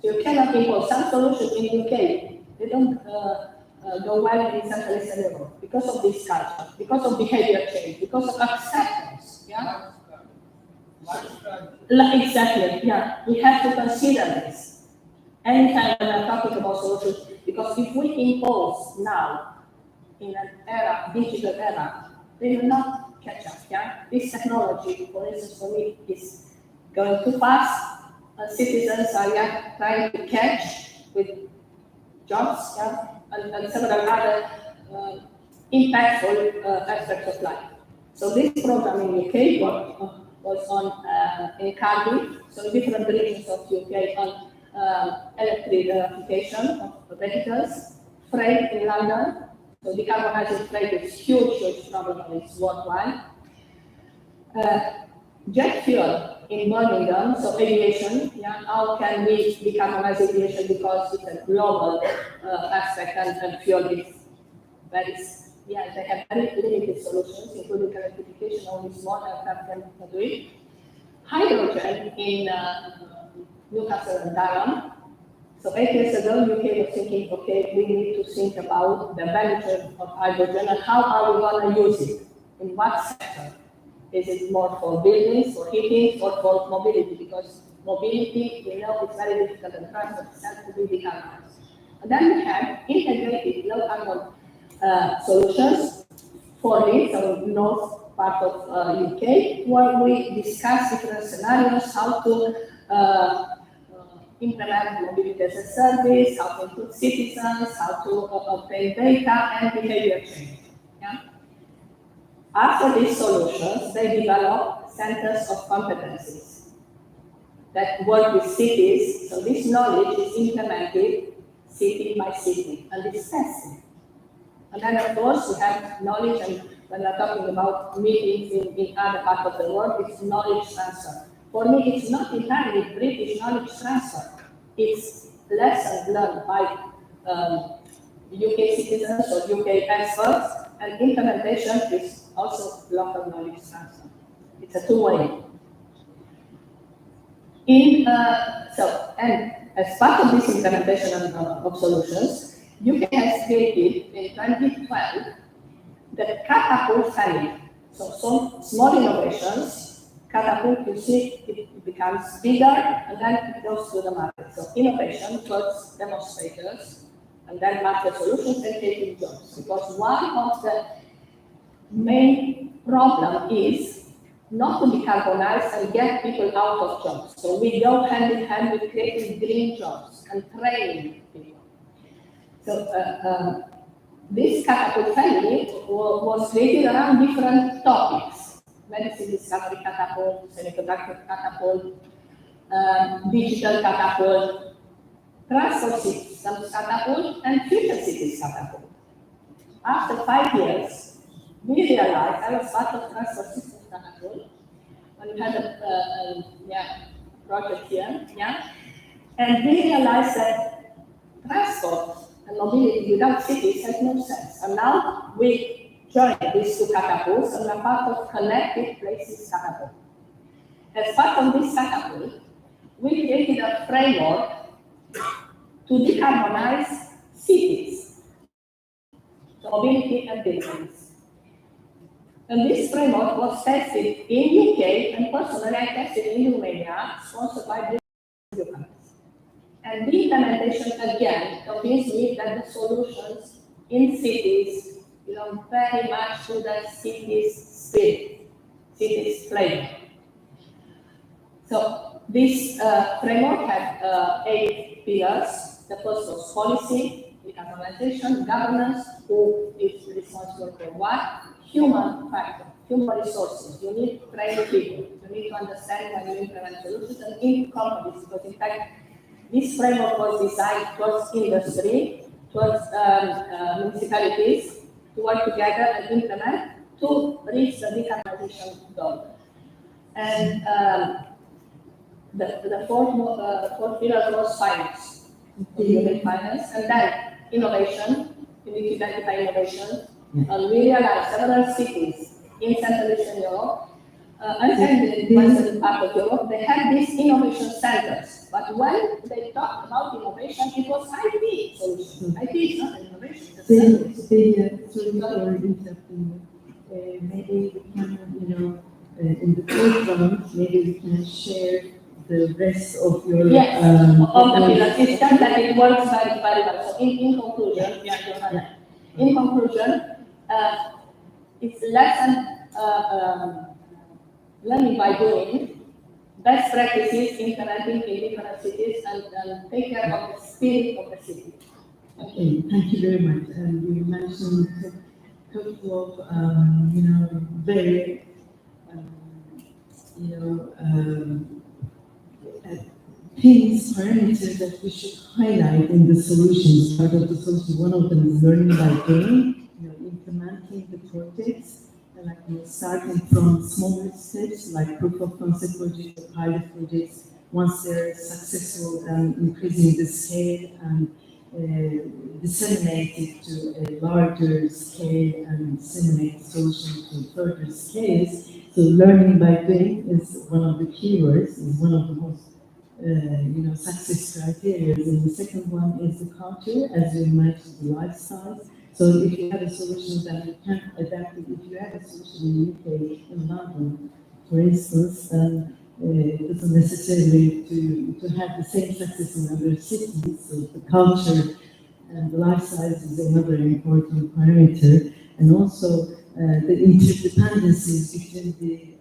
D: So you cannot impose some solutions in the UK. They don't go well in Central Eastern Europe because of this culture, because of behavior change, because of acceptance. Exactly, we have to consider this. Anytime we are talking about solutions, because if we impose now in an era, digital era, they will not catch up. This technology, for instance, for me, is going too fast. Citizens are trying to catch with jobs, and several other impactful aspects of life. So this program in UK was on in Cardiff, so different regions of UK on electrification of vehicles, freight in London. So decarbonizing freight is huge problem, it's worldwide. Jet fuel in Birmingham, so aviation, how can we decarbonize aviation because it's a global aspect and fuel is very, they have very limited solutions, including electrification, only small aircraft can do it. Hydrogen in Newcastle and Durham. So 8 years ago, UK was thinking, okay, we need to think about the benefit of hydrogen and how are we going to use it, in what sector. Is it more for buildings, for heating, or for mobility? Because mobility, we know, is very difficult and transport has to be decarbonized. And then we have integrated low carbon solutions for this, so north part of UK, where we discuss different scenarios, how to implement mobility as a service, how to include citizens, how to obtain data and behavior change. After these solutions, they develop centers of competencies that work with cities. So this knowledge is implemented city by city, and it's tested. And then, of course, we have knowledge, and when we're talking about meetings in other parts of the world, it's knowledge transfer. For me, it's not entirely British knowledge transfer. It's lessons learned by UK citizens or UK experts, and implementation is also local knowledge transfer. It's a two-way. And as part of this implementation of solutions, UK has created in 2012 the Catapult family. So some small innovations, Catapult, you see, it becomes bigger and then it goes to the market. So innovation towards demonstrators and then market solutions and creating jobs. Because one of the main problem is not to decarbonize and get people out of jobs. So we go hand in hand with creating green jobs and training people. So this Catapult family was created around different topics. Medicine discovery catapult, semiconductor catapult, digital catapult, transport systems catapult, and future cities catapult. After 5 years, we realized, I was part of transport systems catapult, when we had a project here, and we realized that transport and mobility without cities has no sense. And now we joined these two catapults and are part of Connected Places Catapult. As part of this catapult, we created a framework to decarbonize cities, mobility and buildings. And this framework was tested in UK and personally I tested in Romania, sponsored by the UK. And the implementation again convinced me that the solutions in cities belong very much to the city's spirit, city's flavor. So this framework had 8 pillars. The first was policy, decarbonization, governance, who is responsible for what? Human factor, human resources. You need trained people. You need to understand when you implement solutions and in companies, because in fact, this framework was designed towards industry, towards municipalities, to work together and implement to reach the decarbonization goal. And the fourth pillar was finance, finance, and then innovation. You need to identify innovation. And we realized several cities in Central Eastern Europe and in Western part of Europe, they had these innovation centers. But when they talked about innovation, it was IT solution. IT is not innovation.
B: Sorry for interrupting. Maybe we can, in the third round, maybe we can share the rest of your...
D: Yes, of the pillars. It's just that it works very, very well. So in conclusion, in conclusion, it's lesson learning by doing, best practices implementing in different cities, and take care of the spirit of the city.
B: Okay, thank you very much. And you mentioned a couple of, very, things, parameters that we should highlight in the solutions. Part of the solution, one of them is learning by doing, implementing the projects, like starting from smaller steps, like proof of concept projects or pilot projects. Once they're successful, then increasing the scale and disseminate it to a larger scale and disseminate the solution to further scales. So learning by doing is one of the keywords, is one of the most success criteria. And the second one is the culture, as you mentioned, the lifestyle. So if you have a solution that you can adapt it, if you have a solution in the UK, in London, for instance, then it doesn't necessarily to have the same success in other cities. So the culture and the lifestyle is another important parameter, and also the interdependencies between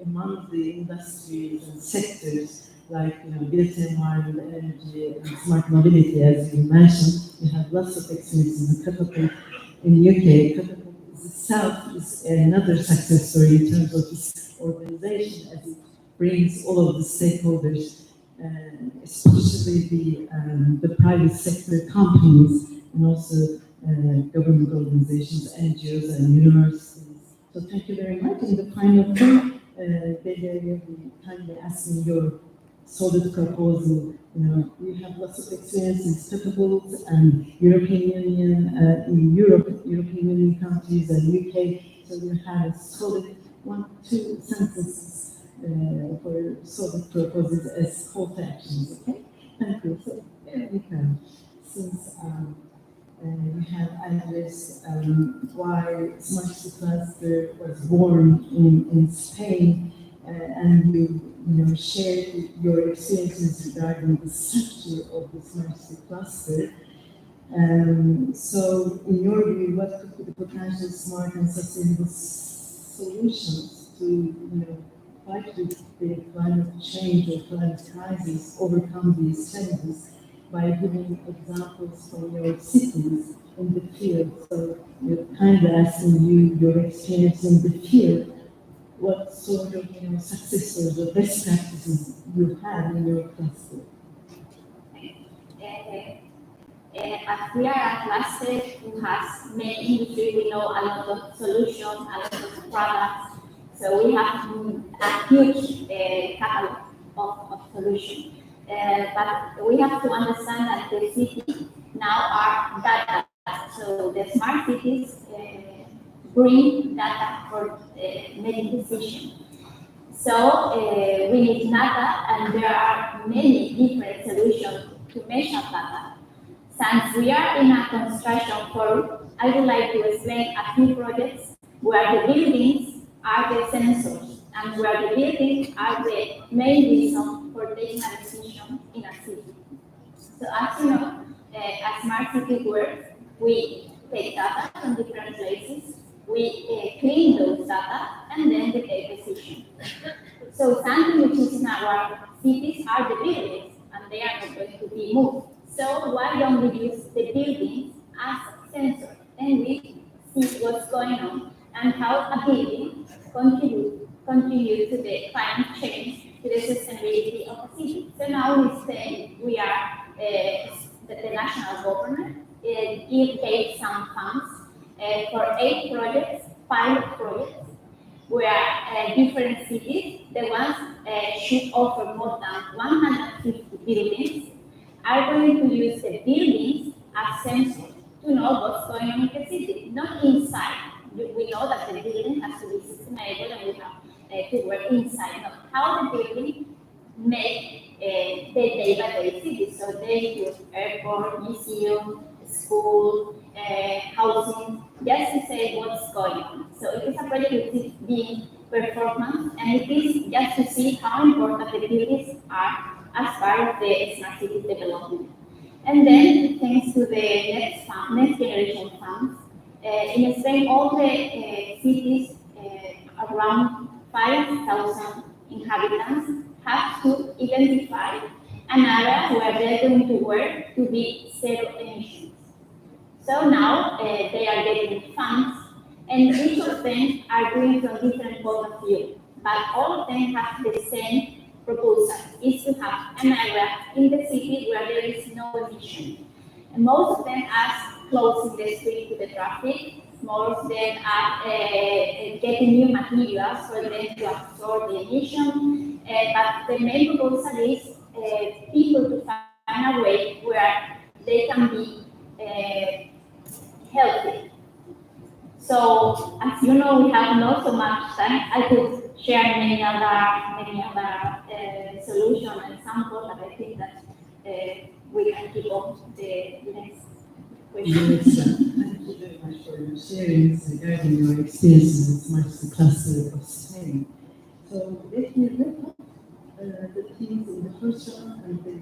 B: among the industries and sectors, like built environment, energy, and smart mobility, as you mentioned. We have lots of experiences in Catapult in the UK. Catapult itself is another success story in terms of its organization, as it brings all of the stakeholders, especially the private sector companies, and also government organizations, NGOs, and universities. So thank you very much. In the final thing, Benli, we kindly ask me your solid proposal We have lots of experience in steppables and European Union, in European Union countries and UK, so we have a solid 1-2 sentences for solid purposes as call to actions, okay? Thank you. So, we can, since we have addressed why Smart City Cluster was born in Spain, and you shared your experiences regarding the structure of the Smart City Cluster. So, in your view, what could be the potential smart and sustainable solutions to fight with the climate change or climate crisis, overcome these challenges by giving examples from your cities in the field? So, we're kind of asking you your experience in the field. What sort of successes or best practices you have in your cluster?
E: As we are a cluster who has many industries, we know a lot of solutions, a lot of products. So we have a huge catalog of solutions. But we have to understand that the cities now are data. So the smart cities bring data for making decisions. So we need data, and there are many different solutions to measure data. Since we are in a construction forum, I would like to explain a few projects where the buildings are the sensors and where the buildings are the main reason for taking a decision in a city. So as you know, a smart city works, we take data from different places, we clean those data, and then we take decisions. So something which is in our cities are the buildings, and they are not going to be moved. So why don't we use the buildings as sensors, and we see what's going on and how a building contribute to the climate change, to the sustainability of the city. So now we say we are the national government gave some funds for 8 projects, pilot projects, where different cities, the ones should offer more than 150 buildings, are going to use the buildings as sensors to know what's going on in the city, not inside. We know that the building has to be sustainable and we have to work inside, not how the building make the day-by-day city. So they use airport, museum, school, housing, just to say what's going on. So it is a project which is being performance, and it is just to see how important the buildings are as part of the smart city development. And then, thanks to the next generation funds, in Spain, all the cities around 5,000 inhabitants have to identify an area where they're going to work to be zero emissions. So now they are getting funds, and each of them are doing from different point of view, but all of them have the same proposal, is to have an area in the city where there is no emission. And most of them are closing the street to the traffic, most of them are getting new materials for them to absorb the emission, but the main proposal is people to find a way where they can be healthy. So, as you know, we have not so much time. I could share many other solutions and examples, but I think that we can keep on the next question.
B: Yes, thank you very much for your sharing regarding your experiences in Smart City Cluster of Spain. So let me wrap up the things in the first round and the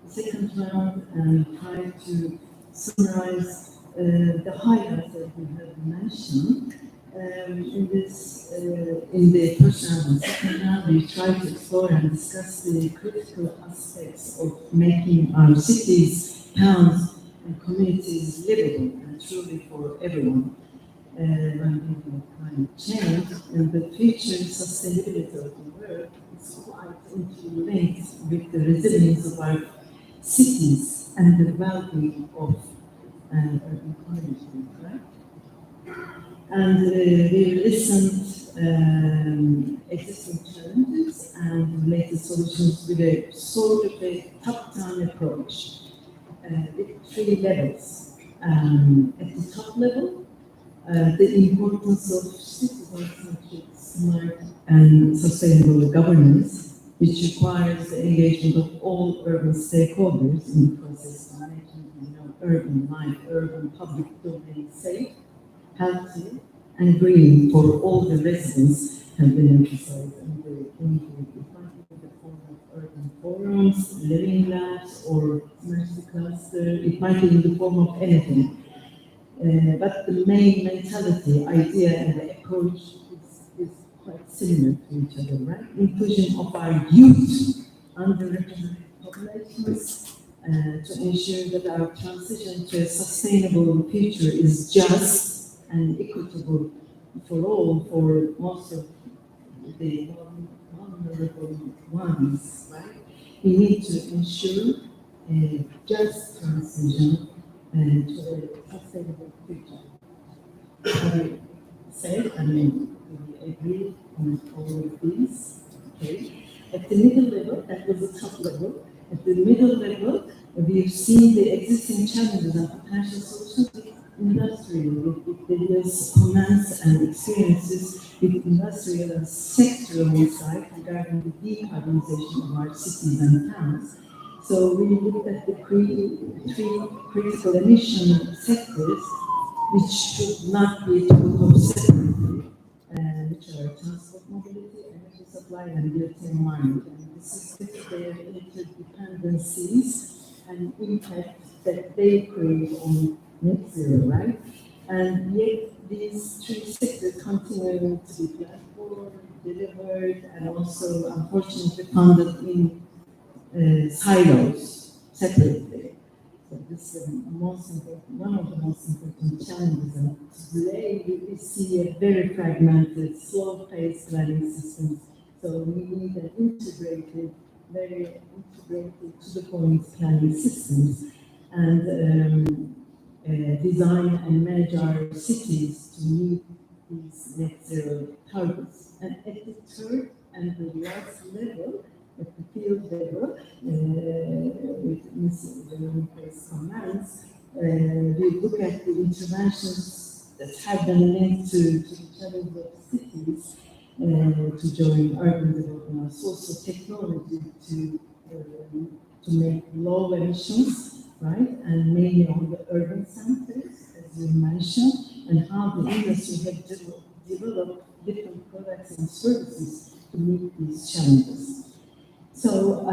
B: second round and try to summarize the highlights that we have mentioned. In the first round and second round, we try to explore and discuss the critical aspects of making our cities, towns, and communities livable and truly for everyone. When thinking of climate change and the future sustainability of the world is quite interlinked with the resilience of our cities and the well-being of urban communities, right? And we listened existing challenges and related solutions with a sort of a top-down approach with 3 levels. At the top level, the importance of citizen-centric, smart and sustainable governance, which requires the engagement of all urban stakeholders in the process of making urban life, urban public domain safe, healthy, and green for all the residents have been emphasized in the form of urban forums, living labs, or mercy cluster. It might be in the form of anything. But the main mentality, idea, and the approach is quite similar to each other, right? Inclusion of our youth, underrepresented populations, to ensure that our transition to a sustainable future is just and equitable for all, for most of the vulnerable ones, right? We need to ensure a just transition to a sustainable future. I said, we agree on all of these, okay? At the middle level, that was the top level. At the middle level, we've seen the existing challenges and potential solutions with industrial, with various comments and experiences with industrial and sectoral insight regarding the decarbonization of our cities and towns. So we looked at the 3 critical emission sectors, which should not be talked of separately, which are transport, mobility, energy supply, and built environment. And this is their interdependencies and impact that they create on net zero, right? And yet these 3 sectors continue to be platformed, delivered, and also unfortunately funded in silos, separately. So this is one of the most important challenges. And today we see a very fragmented, slow-paced planning system. So we need an integrated, very integrated, to-the-point planning systems, and design and manage our cities to meet these net zero targets. And at the 3rd and the last level, at the field level, with Ms. Veronica's comments, we look at the interventions that have been linked to the challenge of cities to join urban development, also technology to make low emissions, right? And mainly on the urban centers, as you mentioned, and how the industry has developed different products and services to meet these challenges. So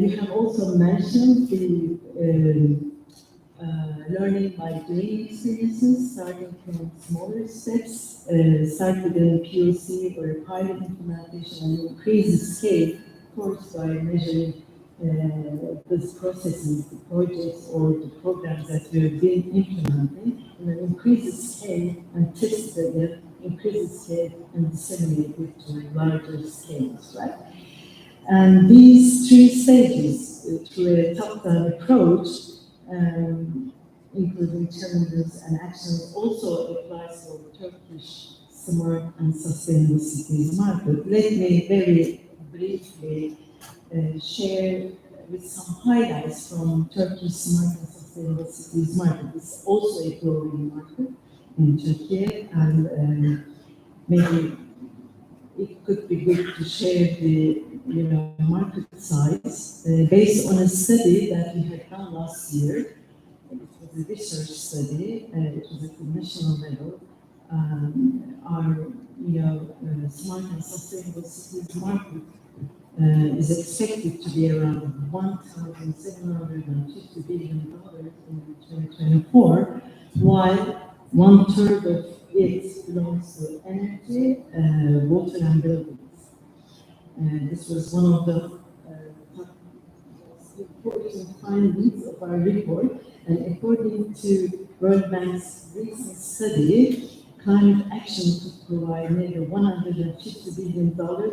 B: you have also mentioned the learning by doing experiences, starting from smaller steps, start with a POC or a pilot implementation and increase the scale, of course, by measuring these processes, the projects or the programs that we have been implementing, and then increase the scale and test it, increase the scale and disseminate it to larger scales, right? And these 3 stages, through a top-down approach, including challenges and actions, also applies for Turkish smart and sustainable cities market. Let me very briefly share with some highlights from Turkish smart and sustainable cities market. It's also a growing market in Turkey, and maybe it could be good to share the market size based on a study that we had done last year. It was a research study. It was at the national level. Our smart and sustainable cities market is expected to be around $1,750 billion in 2024, while 1/3 of it belongs to energy, water, and buildings. This was one of the important findings of our report, and according to World Bank's recent study, climate action could provide nearly $150 billion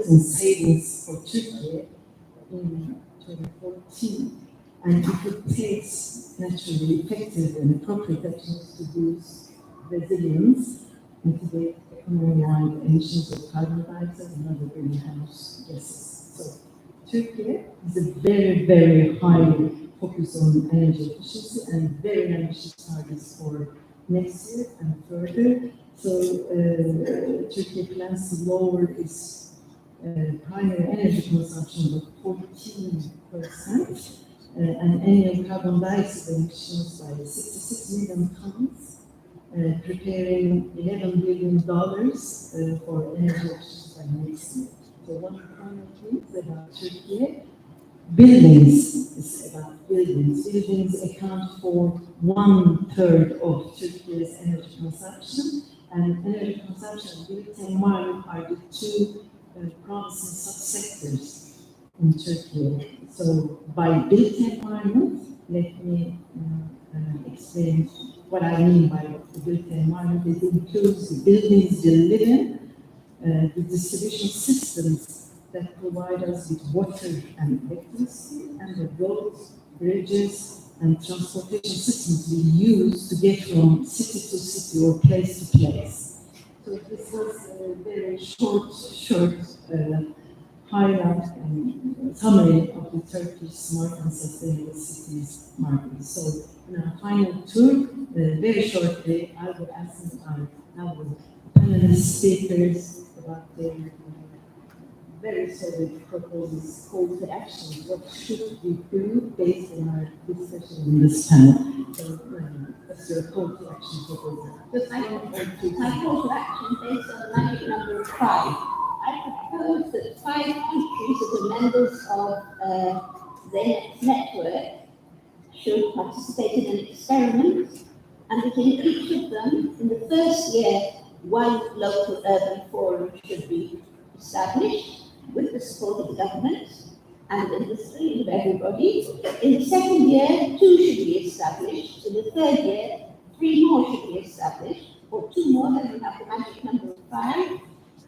B: in savings for Turkey in 2014. And if it takes naturally effective and appropriate actions to boost resilience, mitigate economy-wide emissions of carbon dioxide and other greenhouse gases. So Turkey is a very, very high focus on energy efficiency and very ambitious targets for next year and further. So Turkey plans to lower its primary energy consumption by 14%, and annual carbon dioxide emissions by 66 million tons, preparing $11 billion for energy efficiency by next year. So one final thing about Turkey, buildings is about buildings. Buildings account for 1/3 of Turkey's energy consumption, and energy consumption and built environment are the two promising subsectors in Turkey. So by built environment, let me explain what I mean by the built environment. It includes the buildings we live in, the distribution systems that provide us with water and electricity, and the roads, bridges, and transportation systems we use to get from city to city or place to place. So this was a very short highlight and summary of the Turkish smart and sustainable cities market. So in our final tour, very shortly, I will ask our panelist speakers about their very solid proposals, call to action. What should we do based on our discussion in this panel? So, what's your call to action proposal?
C: My call to action based on the magic number 5. I propose that 5 countries that are members of the network should participate in an experiment, and within each of them, in the first year, one local urban forum should be established with the support of the government and industry and of everybody. In the second year, 2 should be established. In the third year, 3 more should be established, or 2 more, then we have the magic number of 5.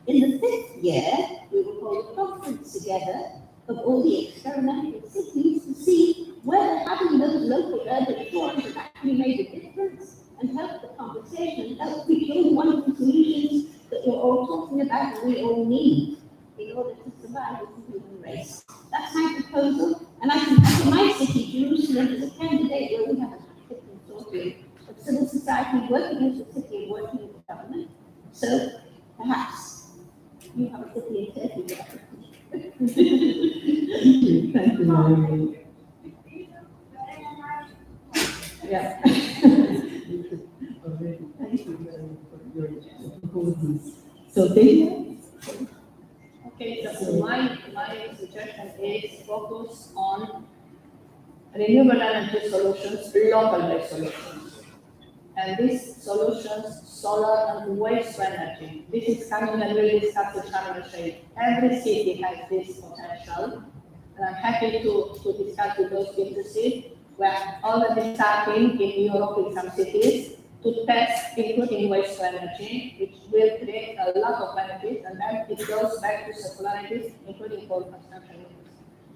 C: In the 5th year, we will hold a conference together of all the experimental cities to see whether having those local urban forums has actually made a difference and helped the conversation, help reach all the wonderful solutions that you're all talking about and we all need in order to survive as a human race. That's my proposal, and I can have in my city, Jerusalem, as a candidate where we have a different consortium of civil society working as a city and working with the government. So perhaps you have a city in Turkey.
B: Thank you, Naomi. Yeah. Already. Thank you very much for your proposals. So, David?
D: Okay, so my suggestion is focus on renewable energy solutions, local-based solutions. And these solutions, solar and waste to energy. This is coming and we'll discuss with Sharon. Every city has this potential. And I'm happy to discuss with those businesses. We're already starting in Europe in some cities to test including waste to energy, which will create a lot of benefits, and then it goes back to circularity, including for construction.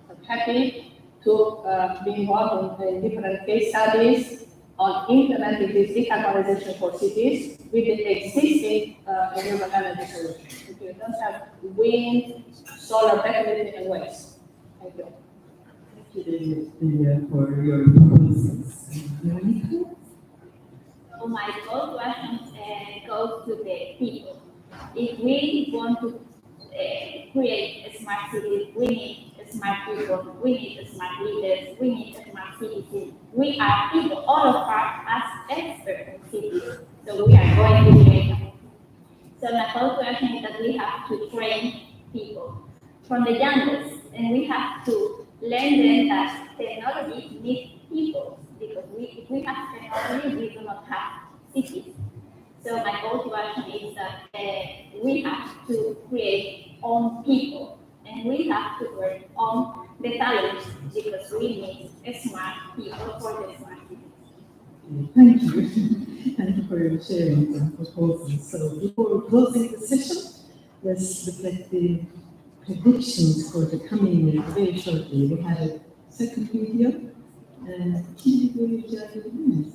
D: I'm happy to be involved in different case studies on implementing this decarbonization for cities with the existing renewable energy solutions. If you don't have wind, solar, definitely, and waste. Thank you.
B: Thank you, David, for your proposals.
E: So my call to action goes to the people. If we want to create a smart city, we need smart people, we need smart leaders, we need smart citizens. We are people, all of us as experts in cities, so we are going to create them. So my call to action is that we have to train people from the youngest, and we have to learn them that technology needs people, because if we have technology, we do not have cities. So my call to action is that we have to create own people, and we have to work on the talents, because we need smart people for the smart cities.
B: Thank you. Thank you for your sharing and proposals. So before closing the session, let's look at the predictions for the coming year very shortly. We have a second video. İki video rica edebilir miyiz?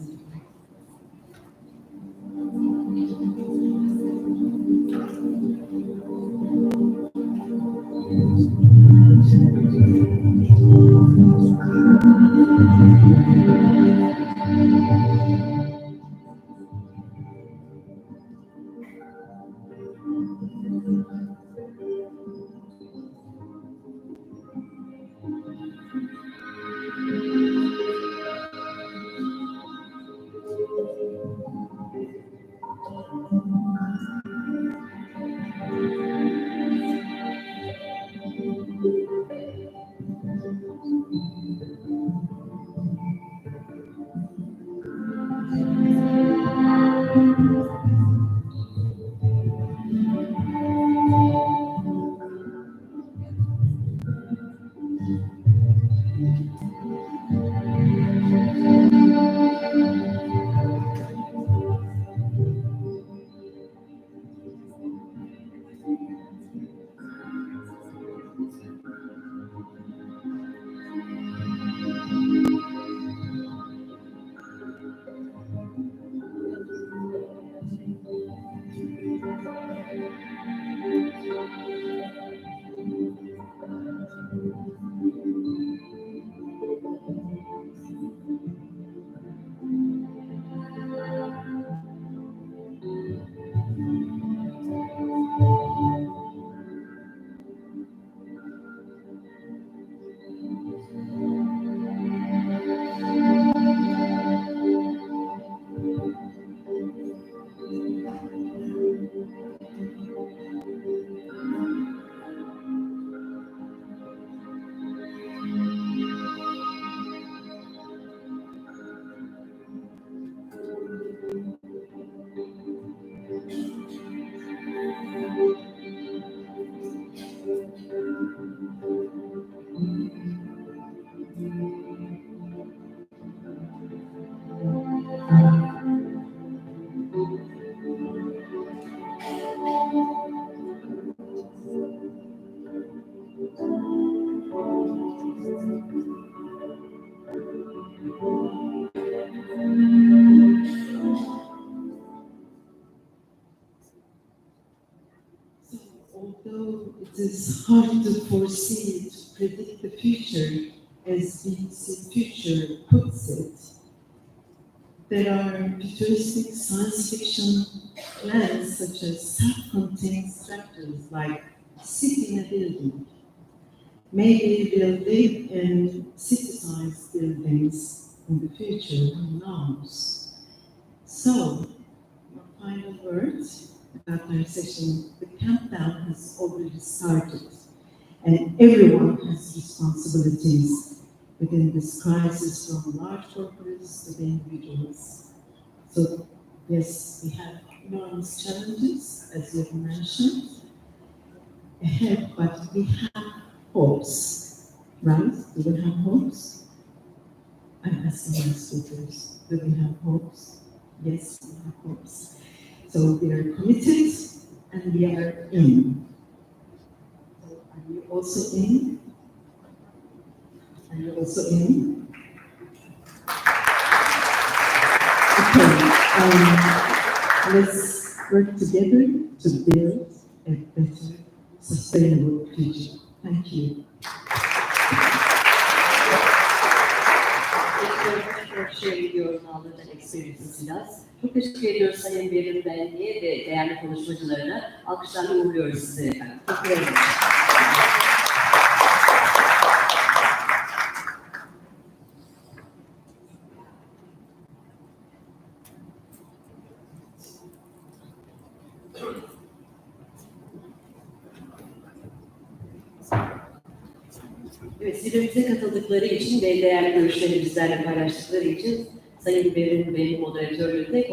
B: Although it is hard to foresee, to predict the future, as BBC Future puts it, there are futuristic science fiction plans such as self-contained structures like city in a building. Maybe we'll live in city-sized buildings in the future, who knows? So, my final words about our session, the countdown has already started, and everyone has responsibilities within this crisis, from large corporates to the individuals. So, yes, we have enormous challenges, as you have mentioned, ahead, but we have hopes, right? Do we have hopes? I'm asking our speakers, do we have hopes? Yes, we have hopes. So we are committed and we are in. So are you also in? Are you also in? Okay, let's work together to build a better, sustainable future. Thank you.
A: Çok teşekkür ediyoruz Sayın Berrin, Benli'ye ve değerli konuşmacılarına. Alkışlarla uğurluyoruz sizi efendim. Teşekkür ederim. Evet, zirvemize katıldıkları için ve değerli görüşleri bizlerle paylaştıkları için Sayın Berrin ve moderatörlüğünde